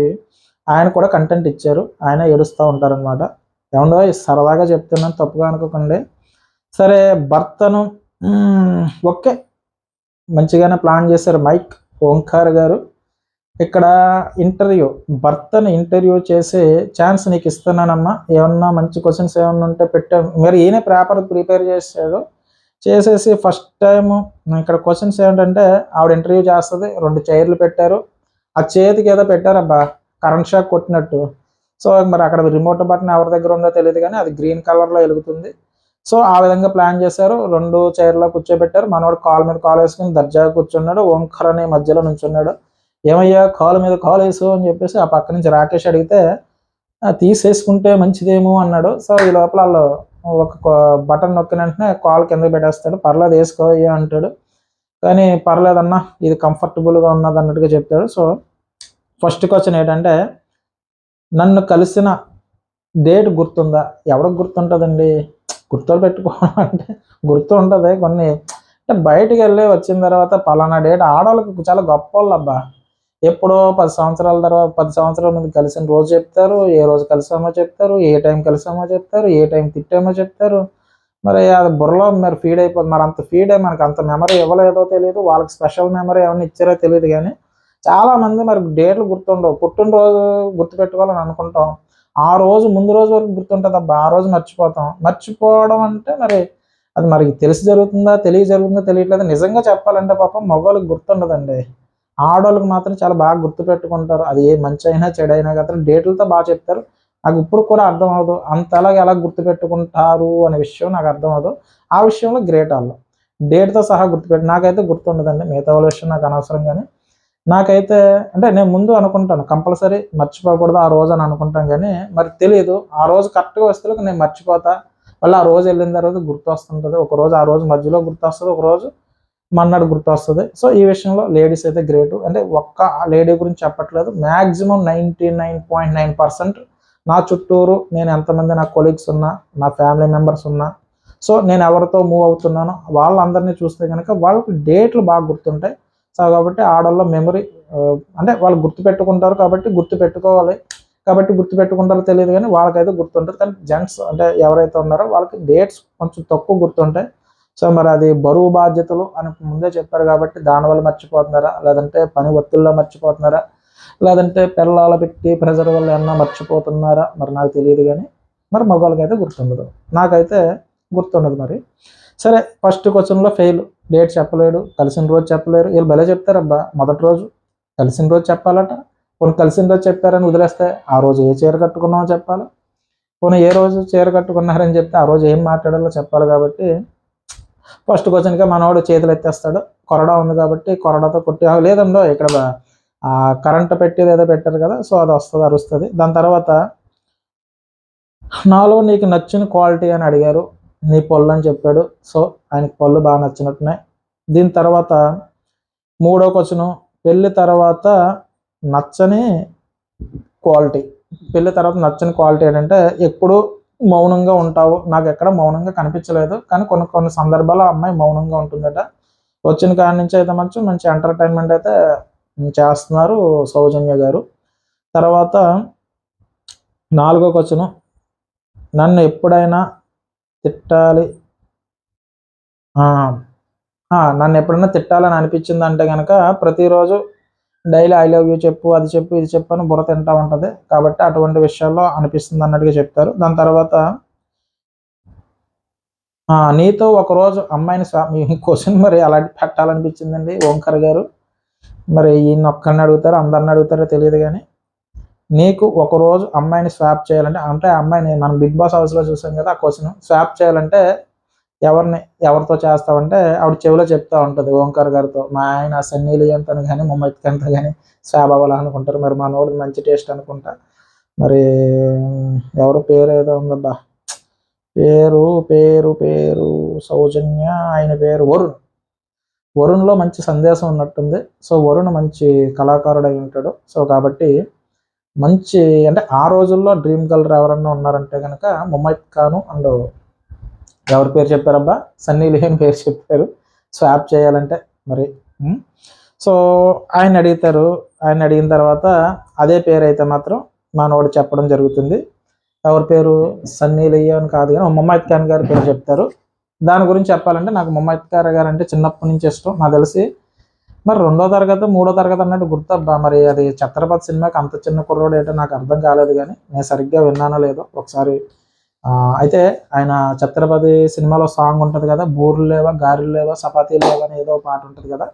ఆయన కూడా కంటెంట్ ఇచ్చారు, ఆయన ఏడుస్తూ ఉంటారనమాట. ఏమండో సరదాగా చెప్తున్నాను తప్పుగా అనుకోకండి. సరే భర్తను ఓకే మంచిగానే ప్లాన్ చేశారు మైక్ ఓంకార్ గారు. ఇక్కడ భర్తను ఇంటర్వ్యూ చేసే ఛాన్స్ నీకు ఇస్తున్నానమ్మా, ఏమన్నా మంచి క్వశ్చన్స్ ఏమన్నా ఉంటే పెట్టా. మరి ఈయన పేపర్ ప్రిపేర్ చేసేసి ఫస్ట్ టైం ఇక్కడ క్వశ్చన్స్ ఏంటంటే ఆవిడ ఇంటర్వ్యూ చేస్తుంది. 2 చైర్లు పెట్టారు, ఆ చేతికి ఏదో పెట్టారబ్బా కరెంట్ షాక్ కొట్టినట్టు. సో మరి అక్కడ రిమోట్ బటన్ ఎవరి దగ్గర ఉందో తెలియదు కానీ అది గ్రీన్ కలర్లో వెలుగుతుంది. సో ఆ విధంగా ప్లాన్ చేశారు. 2 చైర్లో కూర్చోబెట్టారు. మనోడు కాల్ మీద కాల్ వేసుకుని దర్జాగా కూర్చున్నాడు. ఓంకార్ అనే మధ్యలో నుంచున్నాడు. ఏమయ్యా కాలు మీద కాలు వేసు అని చెప్పేసి ఆ పక్క నుంచి రాకేష్ అడిగితే తీసేసుకుంటే మంచిదేమో అన్నాడు. సో ఈ లోపల వాళ్ళు ఒక బటన్ నొక్కిన వెంటనే కాల్ కింద పెట్టేస్తాడు. పర్లేదు వేసుకోయ్యా అంటాడు. కానీ పర్లేదన్నా ఇది కంఫర్టబుల్గా ఉన్నది అన్నట్టుగా చెప్తాడు. సో ఫస్ట్ క్వశ్చన్ ఏంటంటే నన్ను కలిసిన డేట్ గుర్తుందా? ఎవరికి గుర్తుంటుందండి, గుర్తు పెట్టుకోవడం అంటే గుర్తు ఉంటుంది కొన్ని. అంటే బయటికి వెళ్ళి వచ్చిన తర్వాత పలానా డేట్ ఆడవాళ్ళకి చాలా గొప్ప వాళ్ళు అబ్బా. ఎప్పుడో 10 సంవత్సరాల తర్వాత 10 సంవత్సరాల ముందు కలిసిన రోజు చెప్తారు, ఏ రోజు కలిసామో చెప్తారు, ఏ టైం కలిసామో చెప్తారు, ఏ టైం తిట్టామో చెప్తారు. మరి అది బుర్రలో మరి ఫీడ్ అయిపోతుంది. మరి అంత ఫీడ్ అయ్యి మనకు అంత మెమరీ ఇవ్వలేదో తెలియదు, వాళ్ళకి స్పెషల్ మెమరీ ఏమైనా ఇచ్చారో తెలియదు. కానీ చాలామంది మరి డేట్లు గుర్తుండవు. పుట్టినరోజు గుర్తుపెట్టుకోవాలని అనుకుంటాం, ఆ రోజు ముందు రోజు వరకు గుర్తుంటుంది అబ్బా, ఆ రోజు మర్చిపోతాం. మర్చిపోవడం అంటే మరి అది మరి తెలిసి జరుగుతుందా తెలియట్లేదు. నిజంగా చెప్పాలంటే పాపం మగవాళ్ళకి గుర్తుండదండి, ఆడవాళ్ళకి మాత్రం చాలా బాగా గుర్తుపెట్టుకుంటారు. అది ఏ మంచి అయినా చెడు అయినా కదా డేట్లతో బాగా చెప్తారు. నాకు ఇప్పుడు కూడా అర్థం అవ్వదు అంతలాగా ఎలా గుర్తుపెట్టుకుంటారు అనే విషయం నాకు అర్థం అవ్వదు. ఆ విషయంలో గ్రేట్ వాళ్ళు డేట్తో సహా నాకైతే గుర్తుండదండి. మిగతా వాళ్ళ విషయం నాకు అనవసరం. కానీ నాకైతే అంటే నేను ముందు అనుకుంటాను కంపల్సరీ మర్చిపోకూడదు ఆ రోజు అని అనుకుంటాను. కానీ మరి తెలియదు ఆ రోజు కరెక్ట్గా వస్తే నేను మర్చిపోతా. మళ్ళీ ఆ రోజు వెళ్ళిన తర్వాత గుర్తు వస్తుంటుంది. ఒకరోజు ఆ రోజు మధ్యలో గుర్తు వస్తుంది, ఒకరోజు మన్నాడు గుర్తు వస్తుంది. సో ఈ విషయంలో లేడీస్ అయితే గ్రేటు. అంటే ఒక్క లేడీ గురించి చెప్పట్లేదు, మ్యాక్సిమం 99.9% నా చుట్టూరు నేను ఎంతమంది నా కొలీగ్స్ ఉన్నా, నా ఫ్యామిలీ మెంబర్స్ ఉన్నా, సో నేను ఎవరితో మూవ్ అవుతున్నానో వాళ్ళందరినీ చూస్తే కనుక వాళ్ళకి డేట్లు బాగా గుర్తుంటాయి. సో కాబట్టి ఆడవాళ్ళ మెమరీ అంటే వాళ్ళు గుర్తుపెట్టుకుంటారు కాబట్టి గుర్తుపెట్టుకోవాలి, కాబట్టి గుర్తుపెట్టుకుంటారో తెలియదు కానీ వాళ్ళకైతే గుర్తుంటుంది. కానీ జెంట్స్ అంటే ఎవరైతే ఉన్నారో వాళ్ళకి డేట్స్ కొంచెం తక్కువ గుర్తుంటాయి. సో మరి అది బరువు బాధ్యతలు అని ముందే చెప్పారు కాబట్టి దానివల్ల మర్చిపోతున్నారా, లేదంటే పని ఒత్తిడిలో మర్చిపోతున్నారా, లేదంటే పిల్లలు పెట్టి ప్రెజర్ వల్ల ఏమన్నా మర్చిపోతున్నారా మరి నాకు తెలియదు. కానీ మరి మగవాళ్ళకి అయితే గుర్తుండదు, నాకైతే గుర్తుండదు. మరి సరే, ఫస్ట్ క్వశ్చన్లో ఫెయిల్, డేట్ చెప్పలేడు, కలిసిన రోజు చెప్పలేరు. వీళ్ళు భలే చెప్తారబ్బా, మొదటి రోజు కలిసిన రోజు చెప్పాలట. కొన్ని కలిసిన రోజు చెప్పారని వదిలేస్తే ఆ రోజు ఏ చీర కట్టుకున్నామో చెప్పాలి, కొన్ని ఏ రోజు చీర కట్టుకున్నారని చెప్తే ఆ రోజు ఏం మాట్లాడాలో చెప్పాలి. కాబట్టి ఫస్ట్ క్వశ్చన్గా మనవాడు చేతులు ఎత్తేస్తాడు. కొరడా ఉంది కాబట్టి కొరడాతో కొట్టి, లేదండో ఇక్కడ కరెంట్ పెట్టేది ఏదో పెట్టారు కదా, సో అది వస్తుంది, అరుస్తుంది. దాని తర్వాత నాలో నీకు నచ్చిన క్వాలిటీ అని అడిగారు, నీ పళ్ళు అని చెప్పాడు. సో ఆయనకి పళ్ళు బాగా నచ్చినట్టున్నాయి. దీని తర్వాత మూడో క్వశ్చను, పెళ్ళి తర్వాత నచ్చని క్వాలిటీ. పెళ్ళి తర్వాత నచ్చని క్వాలిటీ ఏంటంటే ఎప్పుడు మౌనంగా ఉంటావు, నాకు ఎక్కడ మౌనంగా కనిపించలేదు, కానీ కొన్ని కొన్ని సందర్భాల్లో అమ్మాయి మౌనంగా ఉంటుందట. వచ్చిన కాడి నుంచి అయితే మంచి ఎంటర్టైన్మెంట్ అయితే చేస్తున్నారు సౌజన్య గారు. తర్వాత నాలుగో క్వశ్చను, నన్ను ఎప్పుడైనా తిట్టాలి, నన్ను ఎప్పుడైనా తిట్టాలని అనిపించిందంటే కనుక ప్రతిరోజు డైలీ ఐ లవ్ యూ చెప్పు, అది చెప్పు, ఇది చెప్పు అని బుర్ర తింటూ ఉంటుంది, కాబట్టి అటువంటి విషయాల్లో అనిపిస్తుంది అన్నట్టుగా చెప్తారు. దాని తర్వాత నీతో ఒకరోజు అమ్మాయిని మీ క్వశ్చన్ మరి అలాంటి పెట్టాలనిపించిందండి ఓంకార్ గారు. మరి ఈయన ఒక్కరిని అడుగుతారో అందరిని అడుగుతారో తెలియదు, కానీ నీకు ఒకరోజు అమ్మాయిని స్వాప్ చేయాలంటే, అంటే అమ్మాయిని మనం బిగ్ బాస్ హౌస్లో చూసాం కదా, ఆ క్వశ్చన్ స్వాప్ చేయాలంటే ఎవరితో చేస్తామంటే ఆవిడ చెవిలో చెప్తా ఉంటుంది ఓంకార్ గారితో, మా ఆయన సన్నీ లియోన్తో కానీ ముమ్మత్కంతో కానీ స్వాబ్ అవ్వాలనుకుంటారు. మరి మా నోడు మంచి టేస్ట్ అనుకుంటా, మరి ఎవరు పేరు ఏదో ఉందబ్బా, పేరు పేరు పేరు సౌజన్య, ఆయన పేరు వరుణ్లో మంచి సందేశం ఉన్నట్టుంది. సో వరుణ్ మంచి కళాకారుడు అయి ఉంటాడు. సో కాబట్టి మంచి, అంటే ఆ రోజుల్లో డ్రీమ్ కలర్ ఎవరన్నా ఉన్నారంటే కనుక ముమ్మత్ ఖాను అండ్ ఎవరి పేరు చెప్పారబ్బా, సన్నీ లియోన్ పేరు చెప్పారు స్వాప్ చేయాలంటే. మరి సో ఆయన అడుగుతారు, ఆయన అడిగిన తర్వాత అదే పేరు అయితే మాత్రం మనోడు చెప్పడం జరుగుతుంది. ఎవరి పేరు సన్నీ లియోన్ కాదు కానీ ముమ్మత్ ఖాన్ గారి పేరు చెప్తారు. దాని గురించి చెప్పాలంటే నాకు ముమ్మత్ ఖాన్ గారు అంటే చిన్నప్పటి నుంచి ఇష్టం. నాకు తెలిసి మరి 2వ తరగతి 3వ తరగతి అన్నట్టు గుర్తబ్బా, మరి అది ఛత్రపతి సినిమాకి అంత చిన్న కుర్రోడు ఏంటో నాకు అర్థం కాలేదు, కానీ నేను సరిగ్గా విన్నానో లేదో ఒకసారి. అయితే ఆయన ఛత్రపతి సినిమాలో సాంగ్ ఉంటుంది కదా, బూర్లు లేవా గారెలు లేవా చపాతీలు లేవా అని ఏదో పాట ఉంటుంది కదా.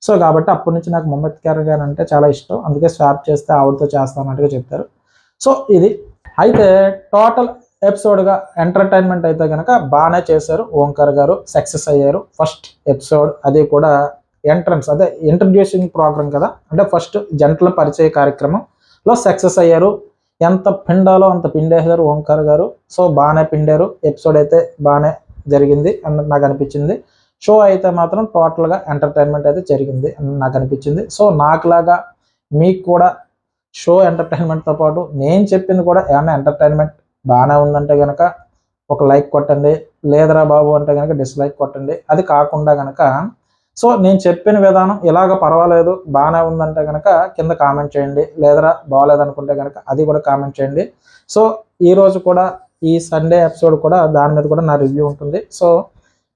సో కాబట్టి అప్పటి నుంచి నాకు ముమ్మత్ ఖాన్ గారు అంటే చాలా ఇష్టం, అందుకే స్వాప్ చేస్తే ఆవిడతో చేస్తానట్టుగా చెప్తారు. సో ఇది అయితే టోటల్ ఎపిసోడ్గా ఎంటర్టైన్మెంట్ అయితే కనుక బాగానే చేశారు ఓంకార్ గారు, సక్సెస్ అయ్యారు. ఫస్ట్ ఎపిసోడ్ అది కూడా ఎంట్రన్స్, అదే ఇంట్రడ్యూసింగ్ ప్రోగ్రామ్ కదా, అంటే ఫస్ట్ జంటల పరిచయ కార్యక్రమంలో సక్సెస్ అయ్యారు. ఎంత పిండాలో అంత పిండేశారు ఓంకార్ గారు. సో బాగానే పిండారు, ఎపిసోడ్ అయితే బాగానే జరిగింది అని నాకు అనిపించింది. షో అయితే మాత్రం టోటల్గా ఎంటర్టైన్మెంట్ అయితే జరిగింది అని నాకు అనిపించింది. సో నాకులాగా మీకు కూడా షో ఎంటర్టైన్మెంట్తో పాటు నేను చెప్పింది కూడా ఏమన్నా ఎంటర్టైన్మెంట్ బాగానే ఉందంటే కనుక ఒక లైక్ కొట్టండి, లేదరా బాబు అంటే కనుక డిస్లైక్ కొట్టండి. అది కాకుండా కనుక సో నేను చెప్పిన విధానం ఇలాగ పర్వాలేదు బాగానే ఉందంటే కనుక కింద కామెంట్ చేయండి, లేదరా బాగోలేదు అనుకుంటే కనుక అది కూడా కామెంట్ చేయండి. సో ఈరోజు కూడా ఈ సండే ఎపిసోడ్ కూడా దాని మీద కూడా నా రివ్యూ ఉంటుంది. సో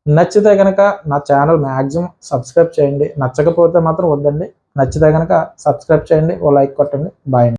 నచ్చితే కనుక నా ఛానల్ మ్యాక్సిమం సబ్స్క్రైబ్ చేయండి, నచ్చకపోతే మాత్రం వద్దండి. నచ్చితే కనుక సబ్స్క్రైబ్ చేయండి, ఓ లైక్ కొట్టండి. బాయ్.